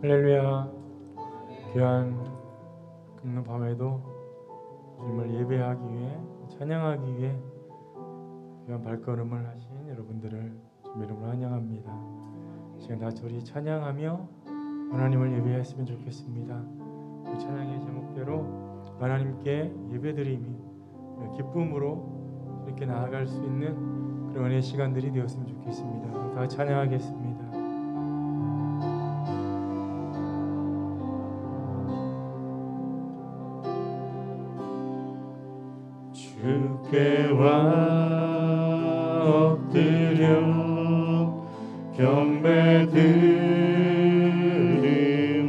할렐루야. 귀한 금요 밤에도 주님을 예배하기 위해, 찬양하기 위해 귀한 발걸음을 하신 여러분들을 주님 이름으로 환영합니다. 지금 다 우리 찬양하며 하나님을 예배했으면 좋겠습니다. 그 찬양의 제목대로 하나님께 예배드림이 기쁨으로 이렇게 나아갈 수 있는 그런 은혜의 시간들이 되었으면 좋겠습니다. 다 찬양하겠습니다. 주께 엎드려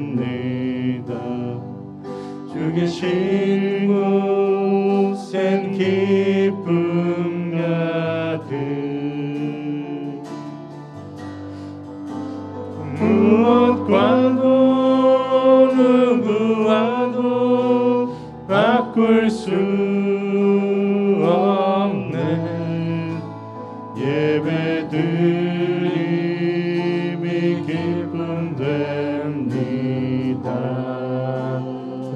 경배드립니다. 주 계신 곳엔 기쁨 가득 무엇과도 누구와도 바꿀 수 없는 예배드림이 기쁨됩니다.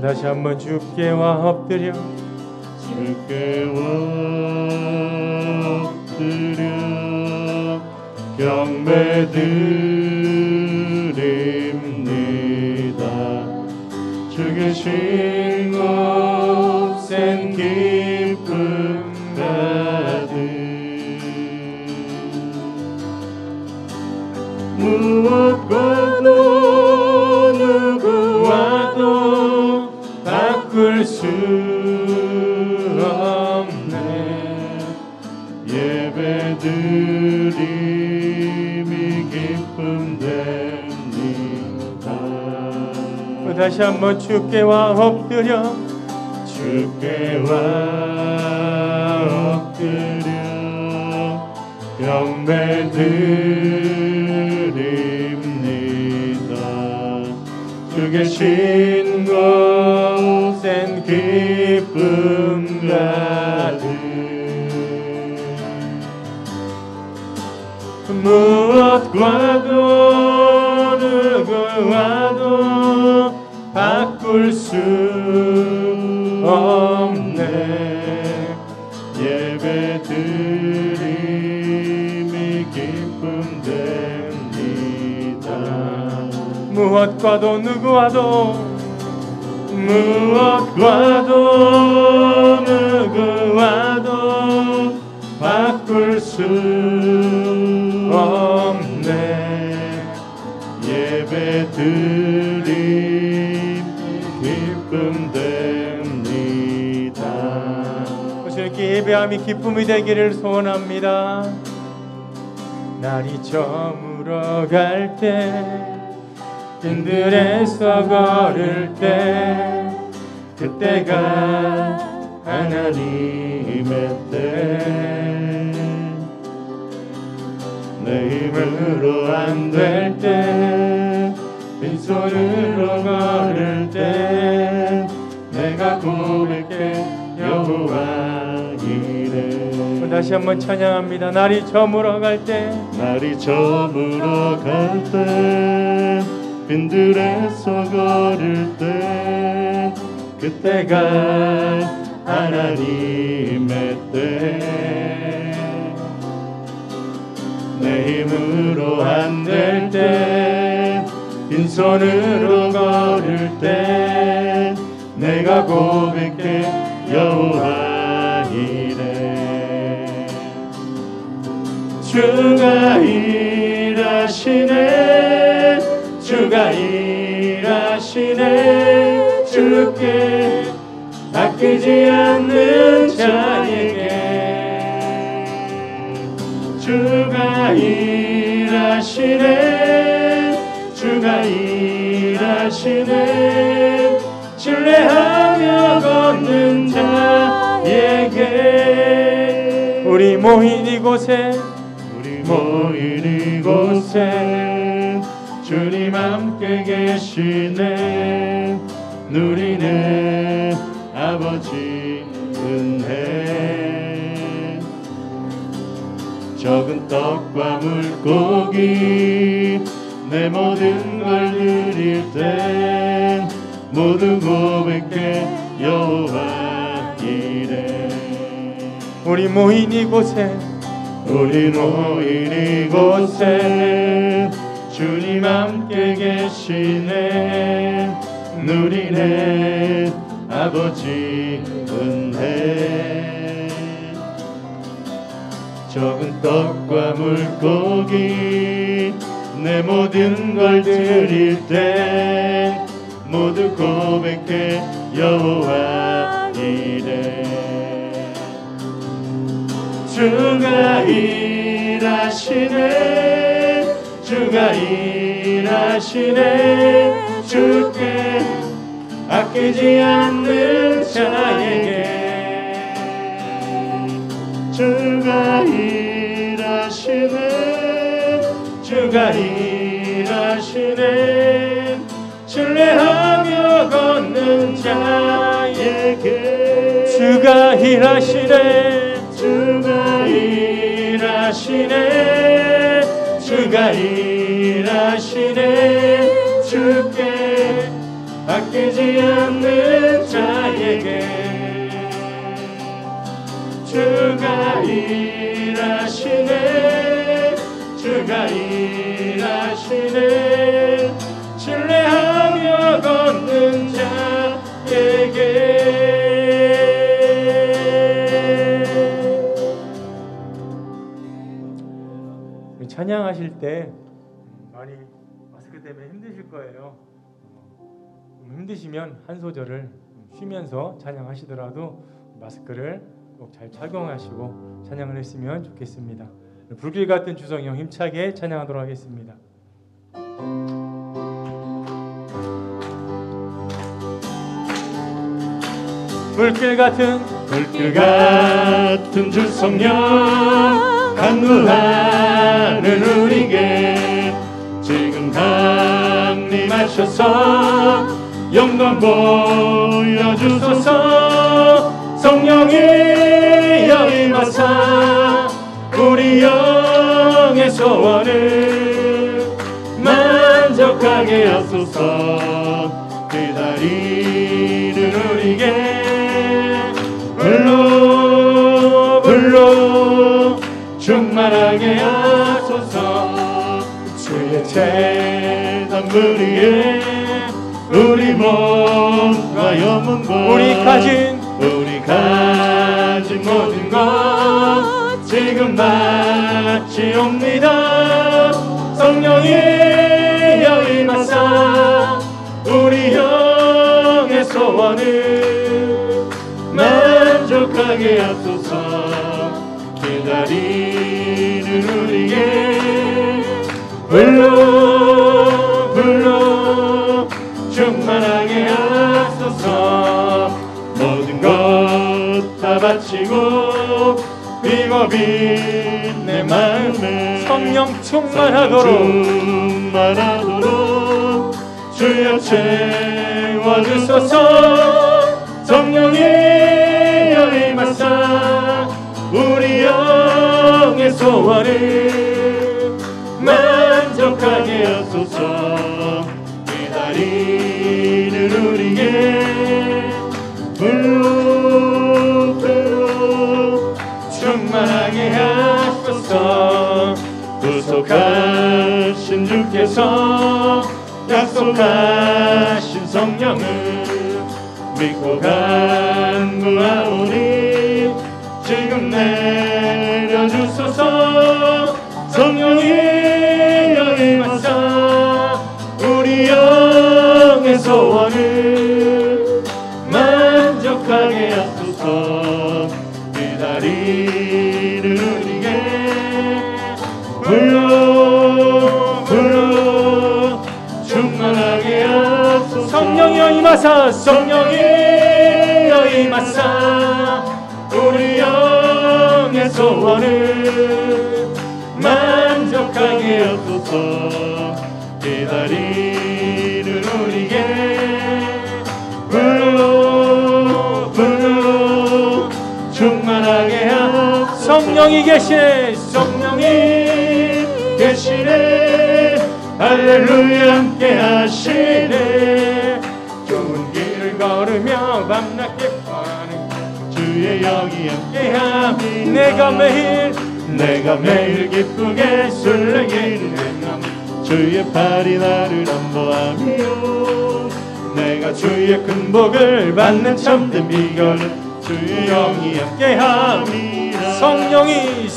다시 한번 주께 엎드려 엎드려 경배드립니다. 주 계신 곳엔 기쁨 가득 무엇과도 누구와도 바꿀 수 없네 예배드림이 기쁨됩니다. 다시 한번 주께 엎드려 엎드려 경배드립니다. 주 계신 곳엔 기쁨 가득 무엇과도 누구와도 바꿀 수 없네 예배드림이 기쁨됩니다. 무엇과도 누구와도 바꿀 수 없네 예배드림이 기쁨됩니다. 주님께 예배함이 기쁨이 되기를 소원합니다. 날이 저물어 갈 때 빈들에서 걸을 때 그때가 하나님의 때 내 힘으로 안 될 때 빈손으로 걸을 때 내가 고백해 여호와 이래. 다시 한번 찬양합니다. 날이 저물어 갈 때 빈들에서 걸을 때 그때가 하나님의 때 내 힘으로 안 될 때 빈손으로 걸을 때 내가 고백해 여호와 이래. 주가 일하시네 주가 일하시네 주께 아끼지 않는 자에게 주가 일하시네 주가 일하시네 신뢰하며 걷는 자에게 우리 모인 이곳에 주님 함께 계시네 누리네 아버지 은혜 적은 떡과 물고기 내 모든 걸 드릴 땐 모두 고백해 여호와 이래. 우리 모인 이곳에 주님 함께 계시네. 누리네 아버지 은혜. 적은 떡과 물고기 내 모든 걸 드릴 때 모두 고백해 여호와 이래. 주가 일하시네. 주가 일하시네. 주께 아끼지 않는 자에게. 주가 일하시네. 주가 일하시네. 신뢰하며 걷는 자에게. 주가 일하시네. 주가 일하시네. 주가 일하시네. 주께 아끼지 않는 자에게. 주가 일하시네. 주가 일하시네. 신뢰하며 걷는 자에게. 찬양하실 때 많이 마스크 때문에 힘드실 거예요. 힘드시면 한 소절을 쉬면서 찬양하시더라도 마스크를 꼭 잘 착용하시고 찬양을 했으면 좋겠습니다. 불길 같은 주성령 힘차게 찬양하도록 하겠습니다. 불길 같은 주성령 간구하는 우리에게 지금 강림하셔서 영광 보여주소서. 성령이 임하사 우리 영의 소원을 만족하게 하소서. 기다리는 우리에게 불로 충만하게 하소서. 주의 재단 부리에 우리 몸과 영혼과 우리 가진 모든 것 지금 바치옵니다. 성령이 임하사 우리 영의 소원을 만족하게 하소서. 기다리는 우리에게 불로 충만하게 하소서. 모든 것 다 바치고 비고 빈 내 마음에 성령 충만하도록 주여 채워주소서. 성령이 임하사 우리 영의 소원을 만족하게 하소서. 기다리는 우리에게 불로 충만하게 하소서. 구속하신 주께서 약속하신 성령을 믿고 간구하오니 지금 내려주소서. 성령이 임하사 우리 영의 소원을 만족하게 하소서. 기다리는 우리에게 불로 충만하게 하소서. 성령이여 임하사 성령이 임하사 우리 영의 소원을 만족하게 하소서. 기다리는 우리에게 불로 충만하게 하소서. 성령이 계시네. 성령이 계시네. 할렐루야 함께 하시네. 좋은 길을 걸으며 밤낮 기뻐하는 주의 영이 함께함이 내가 매일 기쁘게 술래기를 주의 팔이 나를 안보하며 내가 주의 큰 복을 받는 참된 비결은 주의 영이 함께함이라. 성령이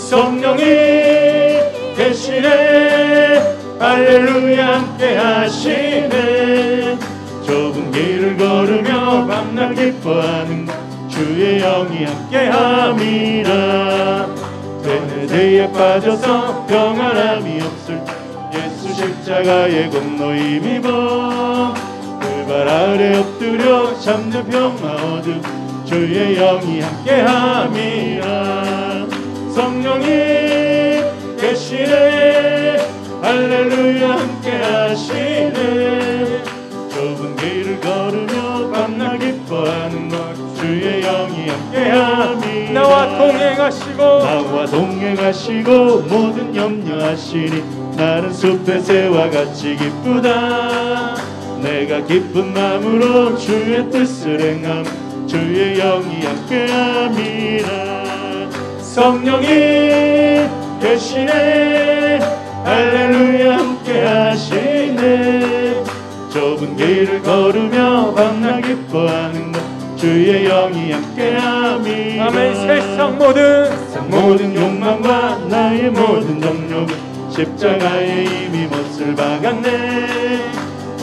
계시네. 할렐루야 함께 하시네. 좁은 길을 걸으며 밤낮 기뻐하는 주의 영이 함께함이라. 죄에 빠져서 평안함이 없을 예수 십자가의 공로 힘입어 그 발 아래 엎드려 잠든 평화 얻음 주의 영이 함께함이라. 성령이 계시네. 할렐루야 함께 하시네. 좁은 길을 걸으며 밤낮 기뻐하는 것 주의 영이 함께함이 나와 동행하시고 모든 염려하시니 나는 숲의 새와 같이 기쁘다. 내가 기쁜 마음으로 주의 뜻을 행함 주의 영이 함께함이라. 성령이 계시네. 할렐루야 함께 하시네. 좁은 길을 걸으며 밤낮 기뻐하는 것 주의 영이 함께함이라. 아멘. 세상 모든 욕망과 나의 모든 정욕은 십자가에 이미 못을 박았네.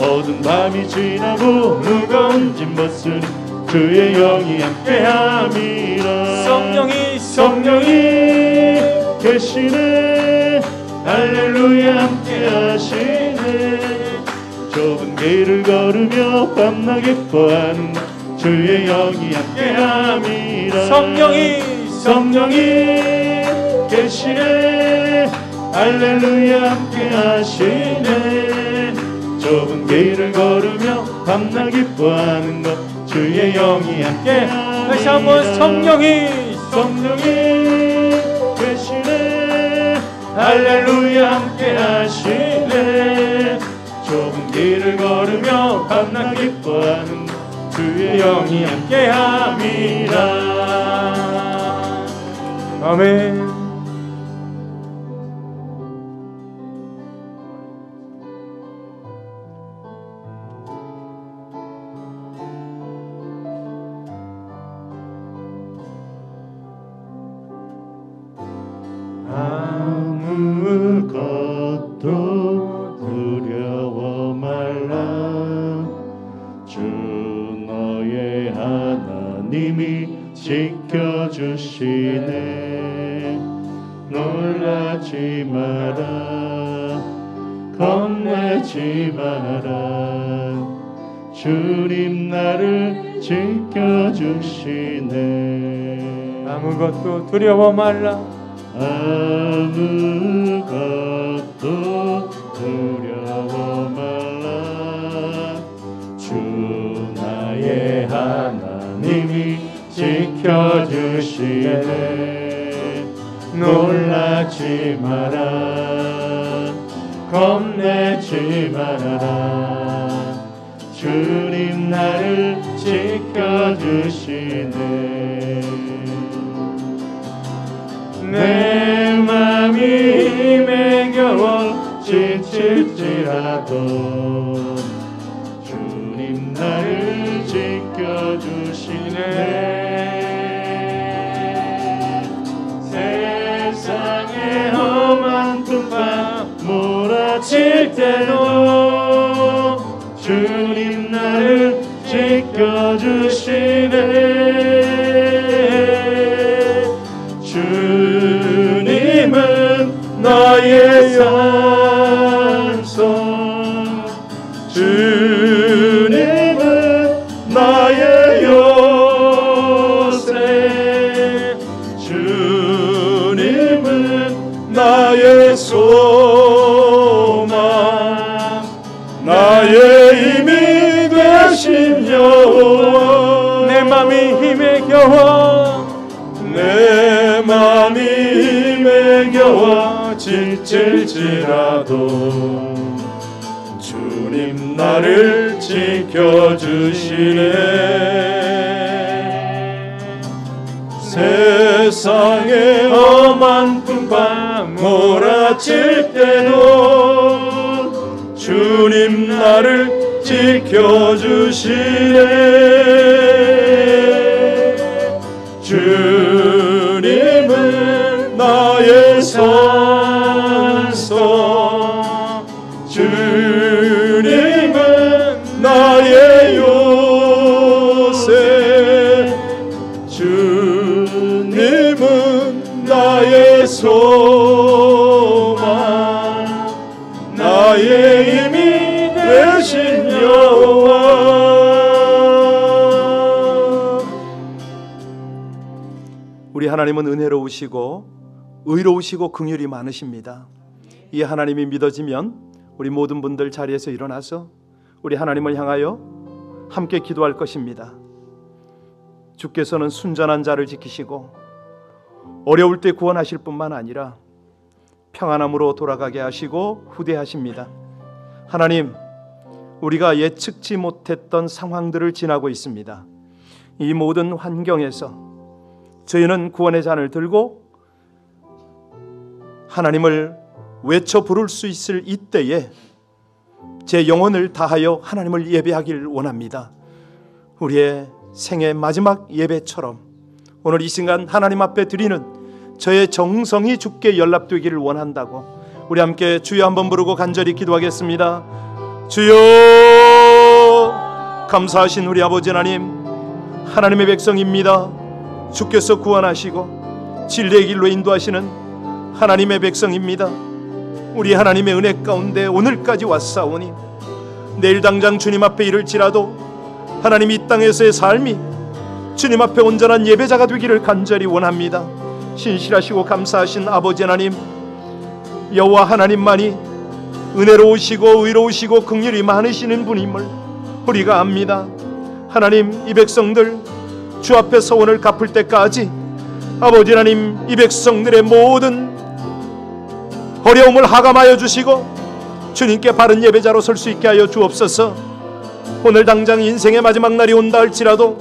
어두운 밤이 지나고 무거운 짐 벗으니 주의 영이 함께함이라. 성령이 계시네. 할렐루야 함께 하시네. 좁은 길을 걸으며 밤낮 기뻐하는 주의 영이 함께함이라. 성령이 계시네. 할렐루야 함께 하시네. 좁은 길을 걸으며 밤낮 기뻐하는 것 주의 영이 함께함이라. 다시 한번 성령이 계시네. 할렐루야 함께 하시네. 좁은 길을 걸으며 밤낮 기뻐하는 주의 영이 함께함이라. 아멘. 아무것도 두려워 말라. 주 너의 하나님이 지켜주시네. 놀라지 마라. 겁내지 마라. 주님 나를 지켜주시네. 아무것도 두려워 말라. 아무것도 두려워 말라. 주 나의 하나님이 지켜주시네. 놀라지 마라. 겁내지 말아라. 주님 나를 지켜주시네. 내 맘이 힘에 겨워 지칠지라도 주님 나를 지켜주시네. 세상의 험한 풍파 몰아칠 때도 주님 나를 지켜주시네. 주님은 나의 산성, 주님은 나의 요새, 주님은 나의 소망, 나의 힘이 되신 여호와. 내 맘이 힘에 겨워, 내 맘이 힘에 겨워 지칠지라도 주님 나를 지켜주시네. 세상의 험한 풍파 몰아칠 때도 주님 나를 지켜주시네. 주님은 나의 선서, 주님은 나의 요새, 주님은 나의 소망, 나의 힘이 되신 여호와. 우리 하나님은 은혜로우시고 의로우시고 긍휼이 많으십니다. 이 하나님이 믿어지면 우리 모든 분들 자리에서 일어나서 우리 하나님을 향하여 함께 기도할 것입니다. 주께서는 순전한 자를 지키시고 어려울 때 구원하실 뿐만 아니라 평안함으로 돌아가게 하시고 후대하십니다. 하나님, 우리가 예측치 못했던 상황들을 지나고 있습니다. 이 모든 환경에서 저희는 구원의 잔을 들고 하나님을 외쳐 부를 수 있을 이때에 제 영혼을 다하여 하나님을 예배하길 원합니다. 우리의 생애 마지막 예배처럼 오늘 이 순간 하나님 앞에 드리는 저의 정성이 주께 연락되기를 원한다고 우리 함께 주여 한번 부르고 간절히 기도하겠습니다. 주여, 감사하신 우리 아버지 하나님, 하나님의 백성입니다. 주께서 구원하시고 진리의 길로 인도하시는 하나님의 백성입니다. 우리 하나님의 은혜 가운데 오늘까지 왔사오니 내일 당장 주님 앞에 이를지라도 하나님 이 땅에서의 삶이 주님 앞에 온전한 예배자가 되기를 간절히 원합니다. 신실하시고 감사하신 아버지 하나님, 여호와 하나님만이 은혜로우시고 의로우시고 긍휼이 많으시는 분임을 우리가 압니다. 하나님, 이 백성들 주 앞에 소원을 갚을 때까지 아버지 하나님, 이 백성들의 모든 어려움을 하감하여 주시고 주님께 바른 예배자로 설 수 있게 하여 주옵소서. 오늘 당장 인생의 마지막 날이 온다 할지라도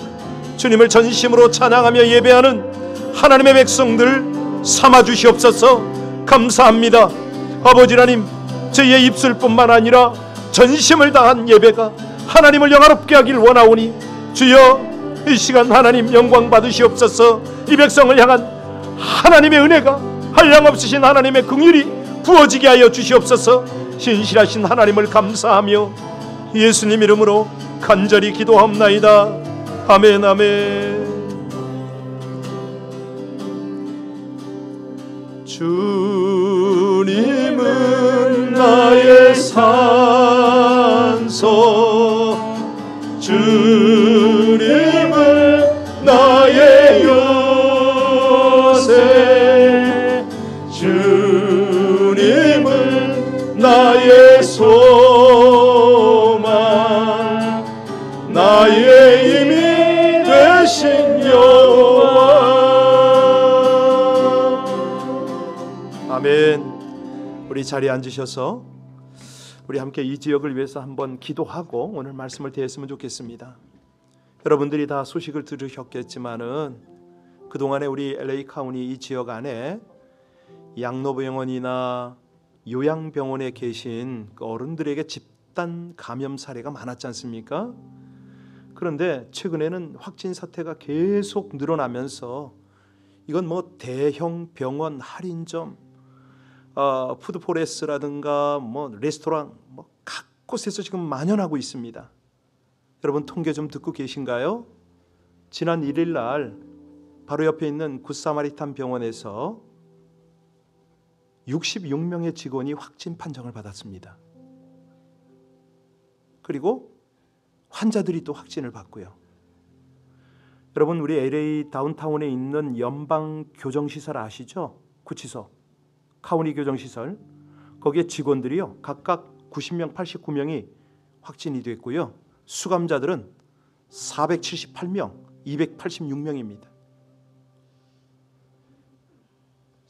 주님을 전심으로 찬양하며 예배하는 하나님의 백성들 삼아 주시옵소서. 감사합니다. 아버지 하나님, 저희의 입술뿐만 아니라 전심을 다한 예배가 하나님을 영화롭게 하길 원하오니 주여, 이 시간 하나님 영광 받으시옵소서. 이 백성을 향한 하나님의 은혜가 한량없으신 하나님의 긍휼이 부어지게 하여 주시옵소서. 신실하신 하나님을 감사하며 예수님 이름으로 간절히 기도하옵나이다. 아멘, 아멘. 주님은 나의 산소, 주님은 나의 요새, 주님은 나의 소망, 나의 힘이 되신 여호와. 아멘. 우리 자리에 앉으셔서 우리 함께 이 지역을 위해서 한번 기도하고 오늘 말씀을 대했으면 좋겠습니다. 여러분들이 다 소식을 들으셨겠지만은 그동안에 우리 LA 카운티 이 지역 안에 양로병원이나 요양병원에 계신 그 어른들에게 집단 감염 사례가 많았지 않습니까? 그런데 최근에는 확진 사태가 계속 늘어나면서 이건 뭐 대형 병원, 할인점, 푸드포레스라든가 뭐 레스토랑 뭐 각 곳에서 지금 만연하고 있습니다. 여러분 통계 좀 듣고 계신가요? 지난 1일 날 바로 옆에 있는 굿사마리탄 병원에서 66명의 직원이 확진 판정을 받았습니다. 그리고 환자들이 또 확진을 받고요. 여러분, 우리 LA 다운타운에 있는 연방 교정시설 아시죠? 구치소, 카운티 교정시설, 거기에 직원들이요 각각 90명, 89명이 확진이 됐고요. 수감자들은 478명, 286명입니다.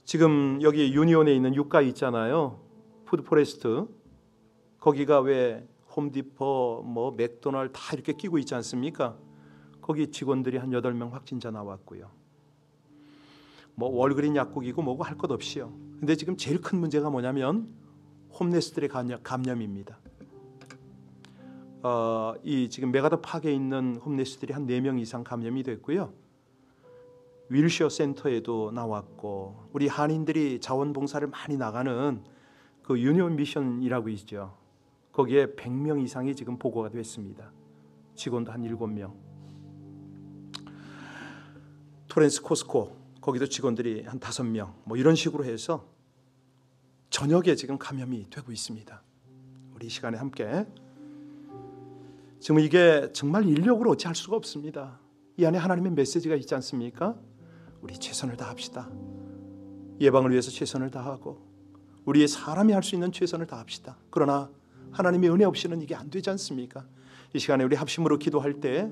지금 여기 유니온에 있는 유가 있잖아요. 푸드포레스트, 거기가 왜 홈디포, 뭐 맥도날드 다 이렇게 끼고 있지 않습니까? 거기 직원들이 한 8명 확진자 나왔고요. 뭐 월그린 약국이고 뭐고 할 것 없이요. 근데 지금 제일 큰 문제가 뭐냐면 홈레스들의 감염입니다. 이 지금 메가더 파크에 있는 홈레스들이 한 4명 이상 감염이 됐고요. 윌셔 센터에도 나왔고, 우리 한인들이 자원봉사를 많이 나가는 그 유니온 미션이라고 있죠. 거기에 100명 이상이 지금 보고가 됐습니다. 직원도 한 7명. 토렌스 코스코 거기도 직원들이 한 5명, 뭐 이런 식으로 해서 저녁에 지금 감염이 되고 있습니다. 우리 이 시간에 함께 지금 이게 정말 인력으로 어찌할 수가 없습니다. 이 안에 하나님의 메시지가 있지 않습니까? 우리 최선을 다합시다. 예방을 위해서 최선을 다하고 우리의 사람이 할 수 있는 최선을 다합시다. 그러나 하나님의 은혜 없이는 이게 안 되지 않습니까? 이 시간에 우리 합심으로 기도할 때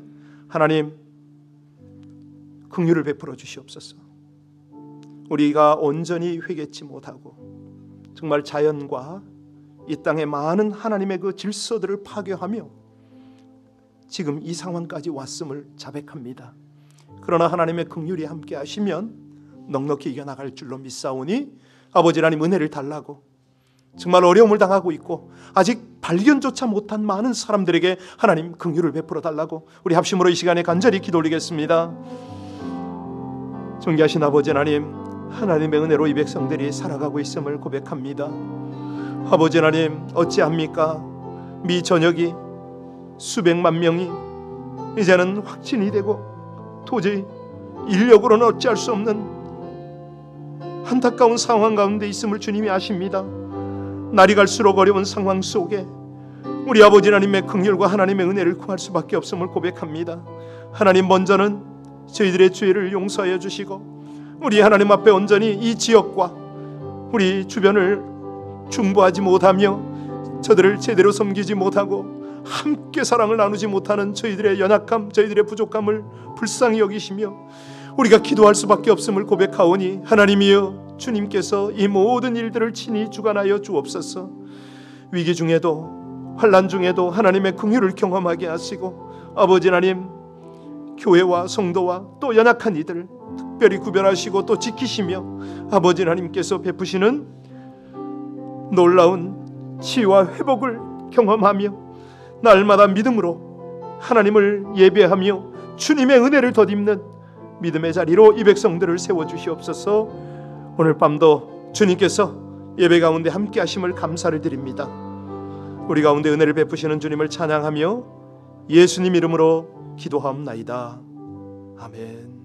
하나님 긍휼을 베풀어 주시옵소서. 우리가 온전히 회개치 못하고 정말 자연과 이 땅의 많은 하나님의 그 질서들을 파괴하며 지금 이 상황까지 왔음을 자백합니다. 그러나 하나님의 긍휼이 함께 하시면 넉넉히 이겨나갈 줄로 믿사오니 아버지 하나님 은혜를 달라고, 정말 어려움을 당하고 있고 아직 발견조차 못한 많은 사람들에게 하나님 긍휼을 베풀어 달라고 우리 합심으로 이 시간에 간절히 기도 올리겠습니다. 존귀하신 아버지 하나님, 하나님의 은혜로 이 백성들이 살아가고 있음을 고백합니다. 아버지 하나님, 어찌합니까? 미 전역이 수백만 명이 이제는 확진이 되고 도저히 인력으로는 어찌할 수 없는 안타까운 상황 가운데 있음을 주님이 아십니다. 날이 갈수록 어려운 상황 속에 우리 아버지 하나님의 긍휼과 하나님의 은혜를 구할 수밖에 없음을 고백합니다. 하나님, 먼저는 저희들의 죄를 용서하여 주시고 우리 하나님 앞에 온전히 이 지역과 우리 주변을 중보하지 못하며 저들을 제대로 섬기지 못하고 함께 사랑을 나누지 못하는 저희들의 연약함, 저희들의 부족함을 불쌍히 여기시며 우리가 기도할 수밖에 없음을 고백하오니 하나님이여, 주님께서 이 모든 일들을 친히 주관하여 주옵소서. 위기 중에도 환난 중에도 하나님의 긍휼을 경험하게 하시고 아버지 하나님, 교회와 성도와 또 연약한 이들을 특별히 구별하시고 또 지키시며 아버지 하나님께서 베푸시는 놀라운 치유와 회복을 경험하며 날마다 믿음으로 하나님을 예배하며 주님의 은혜를 덧입는 믿음의 자리로 이 백성들을 세워주시옵소서. 오늘 밤도 주님께서 예배 가운데 함께 하심을 감사를 드립니다. 우리 가운데 은혜를 베푸시는 주님을 찬양하며 예수님 이름으로 기도하옵나이다. 아멘.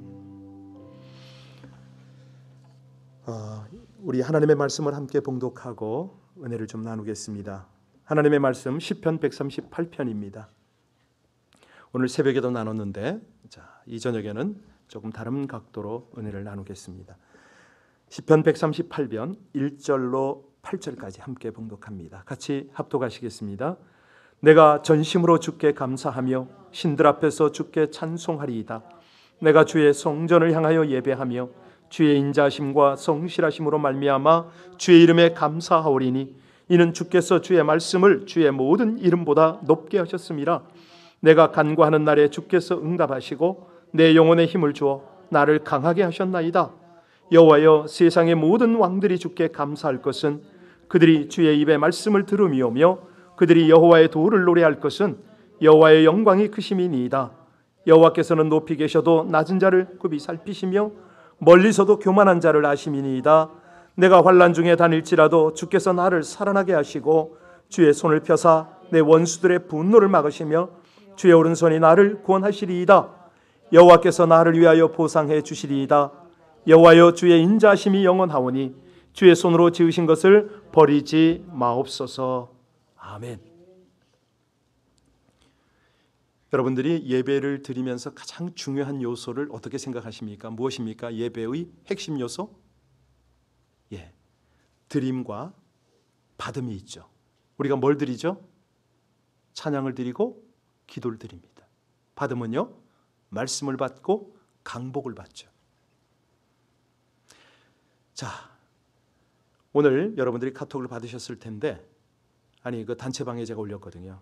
우리 하나님의 말씀을 함께 봉독하고 은혜를 좀 나누겠습니다. 하나님의 말씀 시편 138편입니다. 오늘 새벽에도 나눴는데 이 저녁에는 조금 다른 각도로 은혜를 나누겠습니다. 시편 138편 1절로 8절까지 함께 봉독합니다. 같이 합독하시겠습니다. 내가 전심으로 주께 감사하며 신들 앞에서 주께 찬송하리이다. 내가 주의 성전을 향하여 예배하며 주의 인자하심과 성실하심으로 말미암아 주의 이름에 감사하오리니 이는 주께서 주의 말씀을 주의 모든 이름보다 높게 하셨음이라. 내가 간구하는 날에 주께서 응답하시고 내 영혼에 힘을 주어 나를 강하게 하셨나이다. 여호와여, 세상의 모든 왕들이 주께 감사할 것은 그들이 주의 입의 말씀을 들음이오며 그들이 여호와의 도를 노래할 것은 여호와의 영광이 크심이니이다. 여호와께서는 높이 계셔도 낮은 자를 굽이 살피시며 멀리서도 교만한 자를 아심이니이다. 내가 환난 중에 다닐지라도 주께서 나를 살아나게 하시고 주의 손을 펴사 내 원수들의 분노를 막으시며 주의 오른손이 나를 구원하시리이다. 여호와께서 나를 위하여 보상해 주시리이다. 여호와여, 주의 인자하심이 영원하오니 주의 손으로 지으신 것을 버리지 마옵소서. 아멘. 여러분들이 예배를 드리면서 가장 중요한 요소를 어떻게 생각하십니까? 무엇입니까? 예배의 핵심 요소? 드림과 받음이 있죠. 우리가 뭘 드리죠? 찬양을 드리고 기도를 드립니다. 받음은요, 말씀을 받고 강복을 받죠. 자, 오늘 여러분들이 카톡을 받으셨을 텐데 아니 그 단체방에 제가 올렸거든요.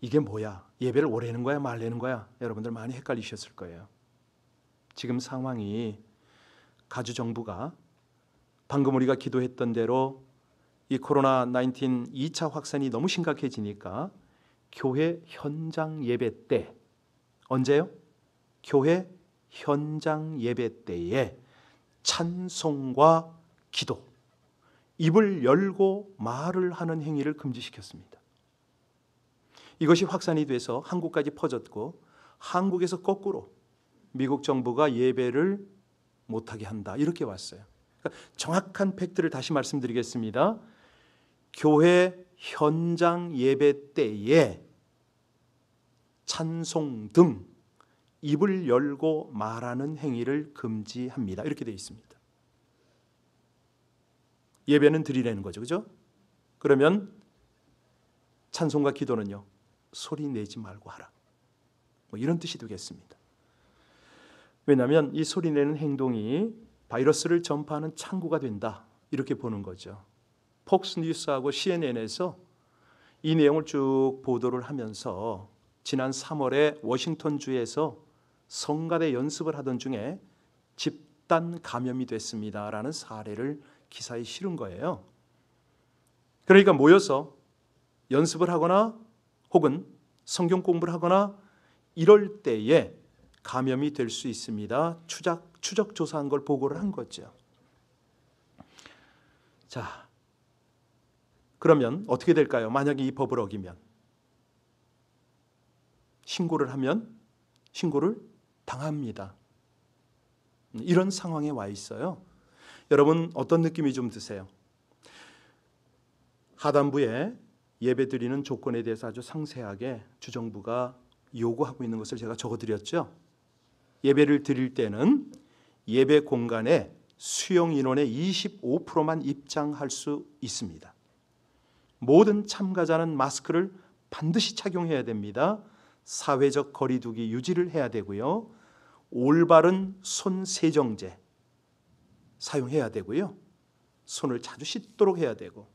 이게 뭐야? 예배를 오래는 거야 말래는 거야? 여러분들 많이 헷갈리셨을 거예요. 지금 상황이 가주 정부가 방금 우리가 기도했던 대로 이 코로나 19 2차 확산이 너무 심각해지니까 교회 현장 예배 때, 언제요? 교회 현장 예배 때에 찬송과 기도, 입을 열고 말을 하는 행위를 금지시켰습니다. 이것이 확산이 돼서 한국까지 퍼졌고 한국에서 거꾸로 미국 정부가 예배를 못하게 한다 이렇게 왔어요. 그러니까 정확한 팩트를 다시 말씀드리겠습니다. 교회 현장 예배 때에 찬송 등 입을 열고 말하는 행위를 금지합니다. 이렇게 되어 있습니다. 예배는 드리라는 거죠. 그죠? 그러면 찬송과 기도는요. 소리 내지 말고 하라. 뭐 이런 뜻이 되겠습니다. 왜냐하면 이 소리 내는 행동이 바이러스를 전파하는 창구가 된다. 이렇게 보는 거죠. 폭스뉴스하고 CNN에서 이 내용을 쭉 보도를 하면서 지난 3월에 워싱턴주에서 성가대 연습을 하던 중에 집단 감염이 됐습니다라는 사례를 기사에 실은 거예요. 그러니까 모여서 연습을 하거나 혹은 성경 공부를 하거나 이럴 때에 감염이 될 수 있습니다. 추적 조사한 걸 보고를 한 거죠. 자, 그러면 어떻게 될까요? 만약에 이 법을 어기면 신고를 하면 신고를 당합니다. 이런 상황에 와 있어요. 여러분 어떤 느낌이 좀 드세요? 하단부에 예배드리는 조건에 대해서 아주 상세하게 주정부가 요구하고 있는 것을 제가 적어드렸죠. 예배를 드릴 때는 예배 공간에 수용 인원의 25%만 입장할 수 있습니다. 모든 참가자는 마스크를 반드시 착용해야 됩니다. 사회적 거리두기 유지를 해야 되고요. 올바른 손 세정제 사용해야 되고요. 손을 자주 씻도록 해야 되고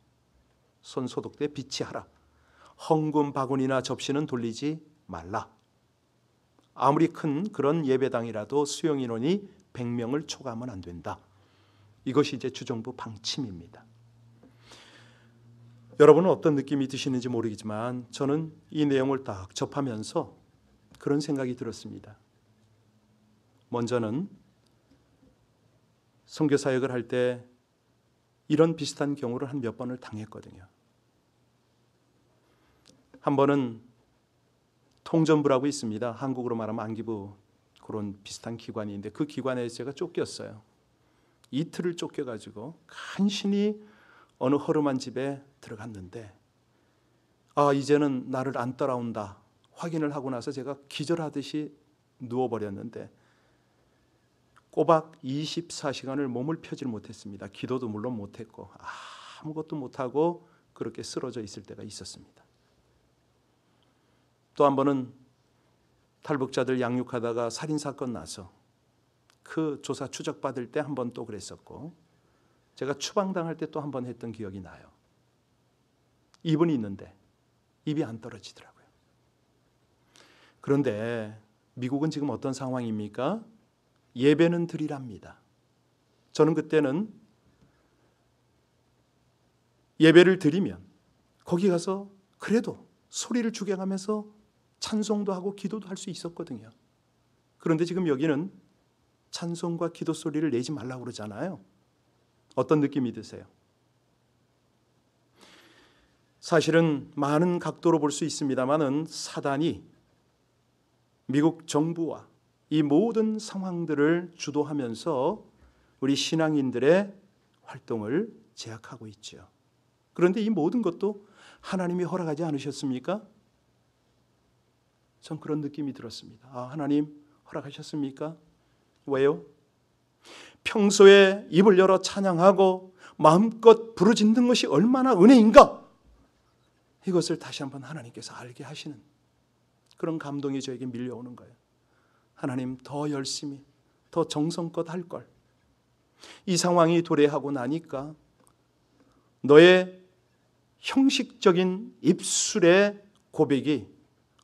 손 소독대 비치하라. 헝금 바구니나 접시는 돌리지 말라. 아무리 큰 그런 예배당이라도 수용 인원이 100명을 초과하면 안 된다. 이것이 이제 주정부 방침입니다. 여러분은 어떤 느낌이 드시는지 모르겠지만 저는 이 내용을 딱 접하면서 그런 생각이 들었습니다. 먼저는 선교 사역을 할 때 이런 비슷한 경우를 한 몇 번을 당했거든요. 한 번은 통전부라고 있습니다. 한국으로 말하면 안기부 그런 비슷한 기관이 있는데 그 기관에서 제가 쫓겼어요. 이틀을 쫓겨가지고 간신히 어느 허름한 집에 들어갔는데 이제는 나를 안 따라온다 확인을 하고 나서 제가 기절하듯이 누워버렸는데 꼬박 24시간을 몸을 펴질 못했습니다. 기도도 물론 못했고 아무것도 못하고 그렇게 쓰러져 있을 때가 있었습니다. 또 한 번은 탈북자들 양육하다가 살인사건 나서 그 조사 추적받을 때 한 번 또 그랬었고 제가 추방당할 때 또 한 번 했던 기억이 나요. 입은 있는데 입이 안 떨어지더라고요. 그런데 미국은 지금 어떤 상황입니까? 예배는 드리랍니다. 저는 그때는 예배를 드리면 거기 가서 그래도 소리를 죽여가면서 찬송도 하고 기도도 할 수 있었거든요. 그런데 지금 여기는 찬송과 기도 소리를 내지 말라고 그러잖아요. 어떤 느낌이 드세요? 사실은 많은 각도로 볼 수 있습니다만은 사단이 미국 정부와 이 모든 상황들을 주도하면서 우리 신앙인들의 활동을 제약하고 있죠. 그런데 이 모든 것도 하나님이 허락하지 않으셨습니까? 전 그런 느낌이 들었습니다. 하나님 허락하셨습니까? 왜요? 평소에 입을 열어 찬양하고 마음껏 부르짖는 것이 얼마나 은혜인가? 이것을 다시 한번 하나님께서 알게 하시는 그런 감동이 저에게 밀려오는 거예요. 하나님 더 열심히 더 정성껏 할 걸. 이 상황이 도래하고 나니까 너의 형식적인 입술의 고백이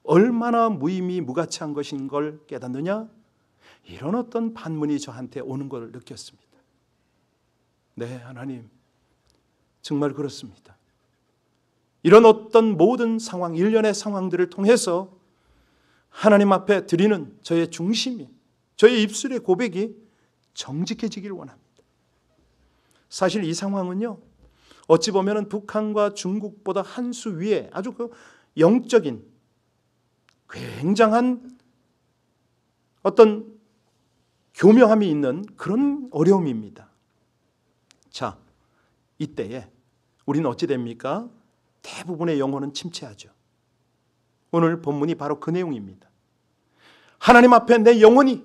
얼마나 무의미 무가치한 것인 걸 깨닫느냐? 이런 어떤 반문이 저한테 오는 걸 느꼈습니다. 네, 하나님, 정말 그렇습니다. 이런 어떤 모든 상황, 일련의 상황들을 통해서 하나님 앞에 드리는 저의 중심이, 저의 입술의 고백이 정직해지길 원합니다. 사실 이 상황은요, 어찌 보면 북한과 중국보다 한 수 위에 아주 그 영적인 굉장한 어떤 교묘함이 있는 그런 어려움입니다. 자, 이때에 우리는 어찌 됩니까? 대부분의 영혼은 침체하죠. 오늘 본문이 바로 그 내용입니다. 하나님 앞에 내 영혼이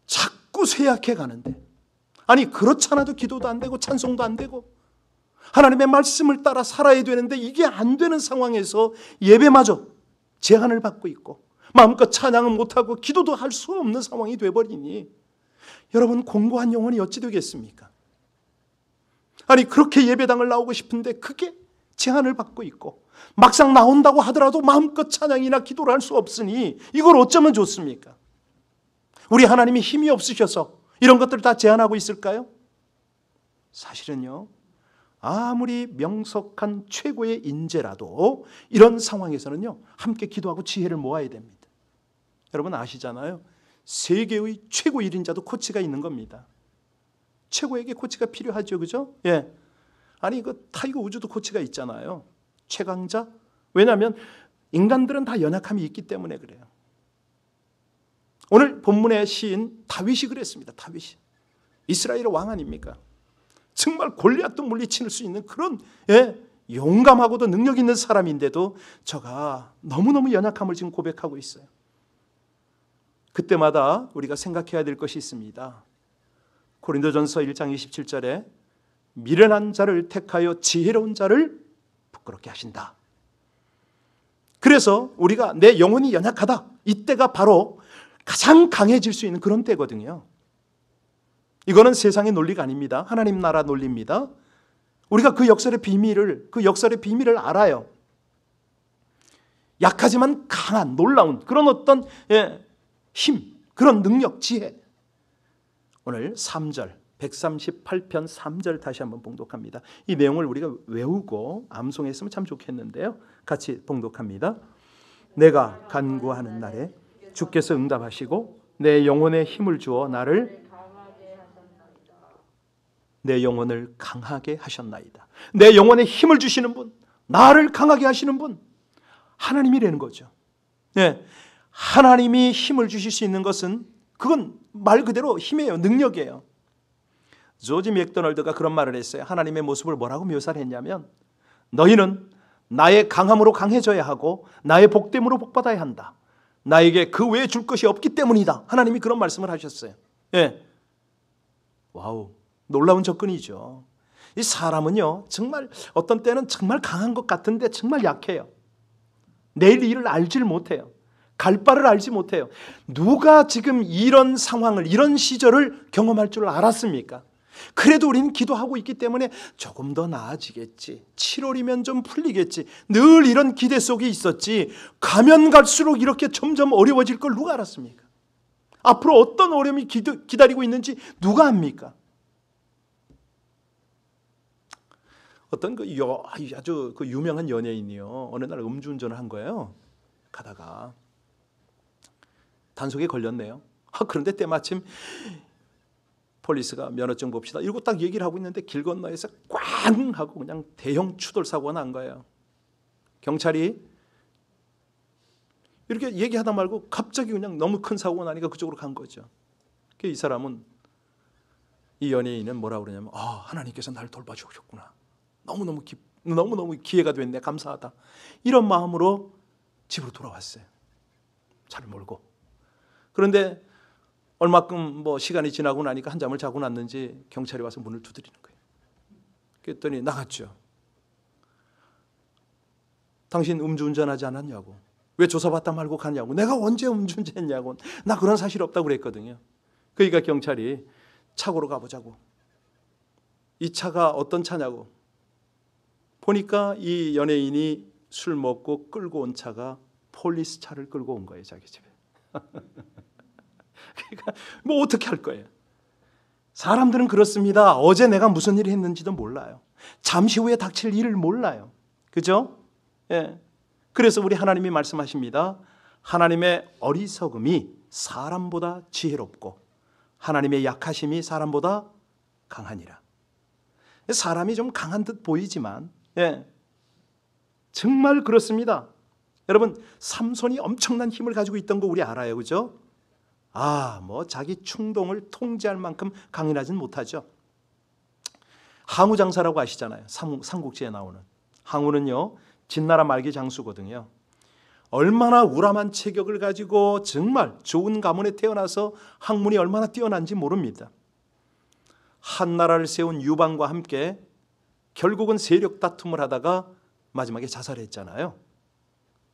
자꾸 쇠약해 가는데, 아니 그렇잖아도 기도도 안 되고 찬송도 안 되고 하나님의 말씀을 따라 살아야 되는데 이게 안 되는 상황에서 예배마저 제한을 받고 있고 마음껏 찬양은 못하고 기도도 할 수 없는 상황이 돼버리니 여러분, 공고한 영혼이 어찌 되겠습니까? 아니 그렇게 예배당을 나오고 싶은데 그게 제한을 받고 있고 막상 나온다고 하더라도 마음껏 찬양이나 기도를 할 수 없으니 이걸 어쩌면 좋습니까? 우리 하나님이 힘이 없으셔서 이런 것들을 다 제한하고 있을까요? 사실은요, 아무리 명석한 최고의 인재라도 이런 상황에서는요, 함께 기도하고 지혜를 모아야 됩니다. 여러분 아시잖아요. 세계의 최고 1인자도 코치가 있는 겁니다. 최고에게 코치가 필요하죠, 그죠? 예. 아니 그 타이거 우즈도 코치가 있잖아요. 최강자. 왜냐하면 인간들은 다 연약함이 있기 때문에 그래요. 오늘 본문의 시인 다윗이 그랬습니다. 다윗이 이스라엘의 왕 아닙니까? 정말 골리앗도 물리칠 수 있는 그런 용감하고도 능력 있는 사람인데도 저가 너무너무 연약함을 지금 고백하고 있어요. 그때마다 우리가 생각해야 될 것이 있습니다. 고린도전서 1장 27절에 미련한 자를 택하여 지혜로운 자를 부끄럽게 하신다. 그래서 우리가 내 영혼이 연약하다, 이때가 바로 가장 강해질 수 있는 그런 때거든요. 이거는 세상의 논리가 아닙니다. 하나님 나라 논리입니다. 우리가 그 역설의 비밀을 알아요. 약하지만 강한, 놀라운 그런 어떤 힘, 그런 능력, 지혜. 오늘 3절, 138편 3절 다시 한번 봉독합니다. 이 내용을 우리가 외우고 암송했으면 참 좋겠는데요. 같이 봉독합니다. 내가 간구하는 날에 주께서 응답하시고 내 영혼에 힘을 주어 내 영혼을 강하게 하셨나이다. 내 영혼에 힘을 주시는 분, 나를 강하게 하시는 분, 하나님이라는 거죠. 네, 하나님이 힘을 주실 수 있는 것은 그건 말 그대로 힘이에요. 능력이에요. 조지 맥도널드가 그런 말을 했어요. 하나님의 모습을 뭐라고 묘사를 했냐면, 너희는 나의 강함으로 강해져야 하고 나의 복됨으로 복받아야 한다. 나에게 그 외에 줄 것이 없기 때문이다. 하나님이 그런 말씀을 하셨어요. 예. 와우, 놀라운 접근이죠. 이 사람은요, 정말 어떤 때는 정말 강한 것 같은데 정말 약해요. 내일 일을 알질 못해요. 갈 바를 알지 못해요. 누가 지금 이런 상황을, 이런 시절을 경험할 줄 알았습니까? 그래도 우리는 기도하고 있기 때문에 조금 더 나아지겠지, 7월이면 좀 풀리겠지, 늘 이런 기대 속에 있었지, 가면 갈수록 이렇게 점점 어려워질 걸 누가 알았습니까? 앞으로 어떤 어려움이 기다리고 있는지 누가 압니까? 어떤 아주 유명한 연예인이요, 어느 날 음주운전을 한 거예요. 가다가 단속에 걸렸네요. 그런데 때마침 폴리스가 면허증 봅시다 이러고 딱 얘기를 하고 있는데 길 건너에서 꽝 하고 그냥 대형 추돌 사고가 난 거예요. 경찰이 이렇게 얘기하다 말고 갑자기 그냥 너무 큰 사고가 나니까 그쪽으로 간 거죠. 이 사람은, 이 연예인은 뭐라 그러냐면, 하나님께서 나를 돌봐주셨구나, 너무너무 기회가 됐네, 감사하다, 이런 마음으로 집으로 돌아왔어요. 차를 몰고. 그런데 얼마큼 시간이 지나고 나니까 한잠을 자고 났는지 경찰이 와서 문을 두드리는 거예요. 그랬더니 나갔죠. 당신 음주운전하지 않았냐고. 왜 조사받다 말고 가냐고. 내가 언제 음주운전했냐고. 나 그런 사실 없다고 그랬거든요. 그러니까 경찰이 차고로 가보자고. 이 차가 어떤 차냐고. 보니까 이 연예인이 술 먹고 끌고 온 차가 폴리스 차를 끌고 온 거예요, 자기 집에. 그러니까 뭐 어떻게 할 거예요? 사람들은 그렇습니다. 어제 내가 무슨 일을 했는지도 몰라요. 잠시 후에 닥칠 일을 몰라요. 그죠? 예. 그래서 우리 하나님이 말씀하십니다. 하나님의 어리석음이 사람보다 지혜롭고 하나님의 약하심이 사람보다 강하니라. 사람이 좀 강한 듯 보이지만 정말 그렇습니다. 여러분, 삼손이 엄청난 힘을 가지고 있던 거 우리 알아요, 그죠? 뭐 자기 충동을 통제할 만큼 강인하진 못하죠. 항우 장사라고 아시잖아요. 삼국지에 나오는 항우는요, 진나라 말기 장수거든요. 얼마나 우람한 체격을 가지고 정말 좋은 가문에 태어나서 학문이 얼마나 뛰어난지 모릅니다. 한 나라를 세운 유방과 함께 결국은 세력 다툼을 하다가 마지막에 자살했잖아요.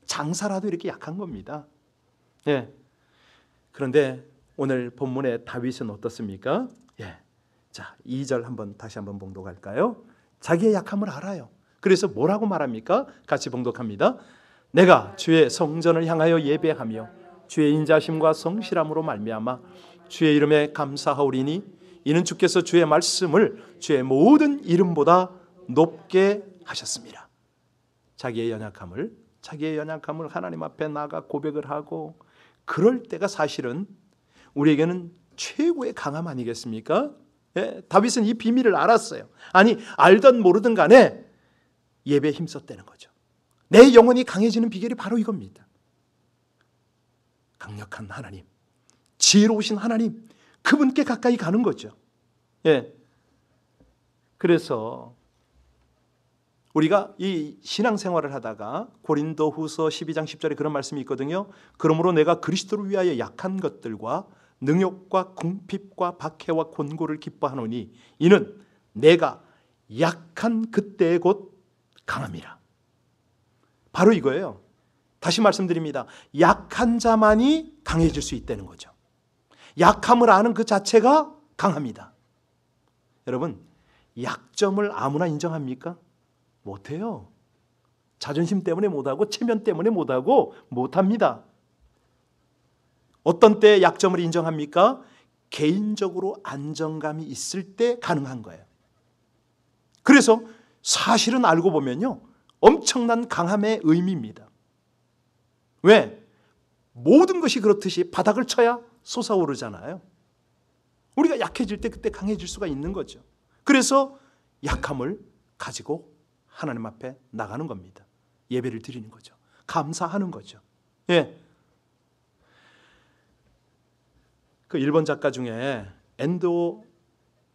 장사라도 이렇게 약한 겁니다. 그런데 오늘 본문의 다윗은 어떻습니까? 자, 2절 다시 한번 봉독할까요? 자기의 약함을 알아요. 그래서 뭐라고 말합니까? 같이 봉독합니다. 내가 주의 성전을 향하여 예배하며 주의 인자심과 성실함으로 말미암아 주의 이름에 감사하오리니 이는 주께서 주의 말씀을 주의 모든 이름보다 높게 하셨습니다. 자기의 연약함을 하나님 앞에 나가 고백을 하고, 그럴 때가 사실은 우리에게는 최고의 강함 아니겠습니까? 다윗은 이 비밀을 알았어요. 아니, 알든 모르든 간에 예배에 힘썼다는 거죠. 내 영혼이 강해지는 비결이 바로 이겁니다. 강력한 하나님, 지혜로우신 하나님, 그분께 가까이 가는 거죠. 그래서 우리가 이 신앙생활을 하다가 고린도후서 12장 10절에 그런 말씀이 있거든요. 그러므로 내가 그리스도를 위하여 약한 것들과 능욕과 궁핍과 박해와 곤고를 기뻐하노니 이는 내가 약한 그때의 곧 강함이라. 바로 이거예요. 다시 말씀드립니다. 약한 자만이 강해질 수 있다는 거죠. 약함을 아는 그 자체가 강합니다. 여러분, 약점을 아무나 인정합니까? 못해요. 자존심 때문에 못하고 체면 때문에 못합니다. 어떤 때 약점을 인정합니까? 개인적으로 안정감이 있을 때 가능한 거예요. 그래서 사실은 알고 보면요, 엄청난 강함의 의미입니다. 왜? 모든 것이 그렇듯이 바닥을 쳐야 솟아오르잖아요. 우리가 약해질 때 그때 강해질 수가 있는 거죠. 그래서 약함을 가지고 하나님 앞에 나가는 겁니다. 예배를 드리는 거죠. 감사하는 거죠. 그 일본 작가 중에 엔도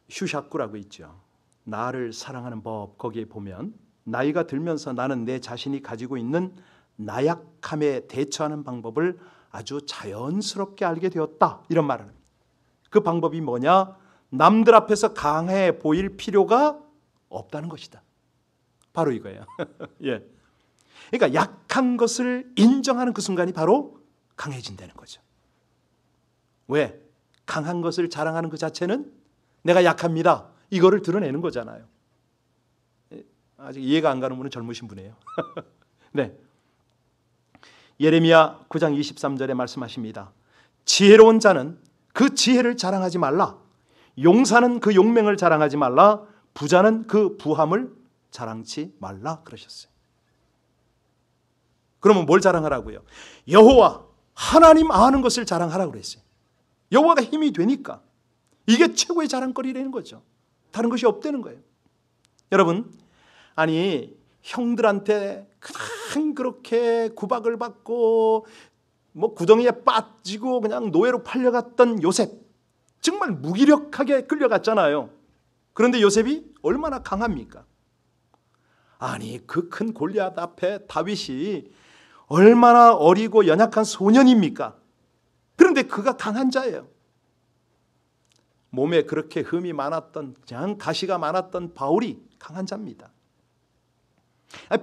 슈샤쿠라고 있죠. 나를 사랑하는 법, 거기에 보면 나이가 들면서 나는 내 자신이 가지고 있는 나약함에 대처하는 방법을 아주 자연스럽게 알게 되었다, 이런 말을 합니다. 그 방법이 뭐냐? 남들 앞에서 강해 보일 필요가 없다는 것이다. 바로 이거예요. 그러니까 약한 것을 인정하는 그 순간이 바로 강해진다는 거죠. 왜? 강한 것을 자랑하는 그 자체는 내가 약합니다, 이거를 드러내는 거잖아요. 아직 이해가 안 가는 분은 젊으신 분이에요. 예레미야 9장 23절에 말씀하십니다. 지혜로운 자는 그 지혜를 자랑하지 말라. 용사는 그 용맹을 자랑하지 말라. 부자는 그 부함을 자랑치 말라 그러셨어요. 그러면 뭘 자랑하라고요? 여호와 하나님 아는 것을 자랑하라고 그랬어요. 여호와가 힘이 되니까 이게 최고의 자랑거리라는 거죠. 다른 것이 없다는 거예요. 여러분, 아니 형들한테 그냥 그렇게 구박을 받고 구덩이에 빠지고 그냥 노예로 팔려갔던 요셉, 정말 무기력하게 끌려갔잖아요. 그런데 요셉이 얼마나 강합니까? 아니 그 큰 골리앗 앞에 다윗이 얼마나 어리고 연약한 소년입니까? 그런데 그가 강한 자예요. 몸에 그렇게 흠이 많았던, 그냥 가시가 많았던 바울이 강한 자입니다.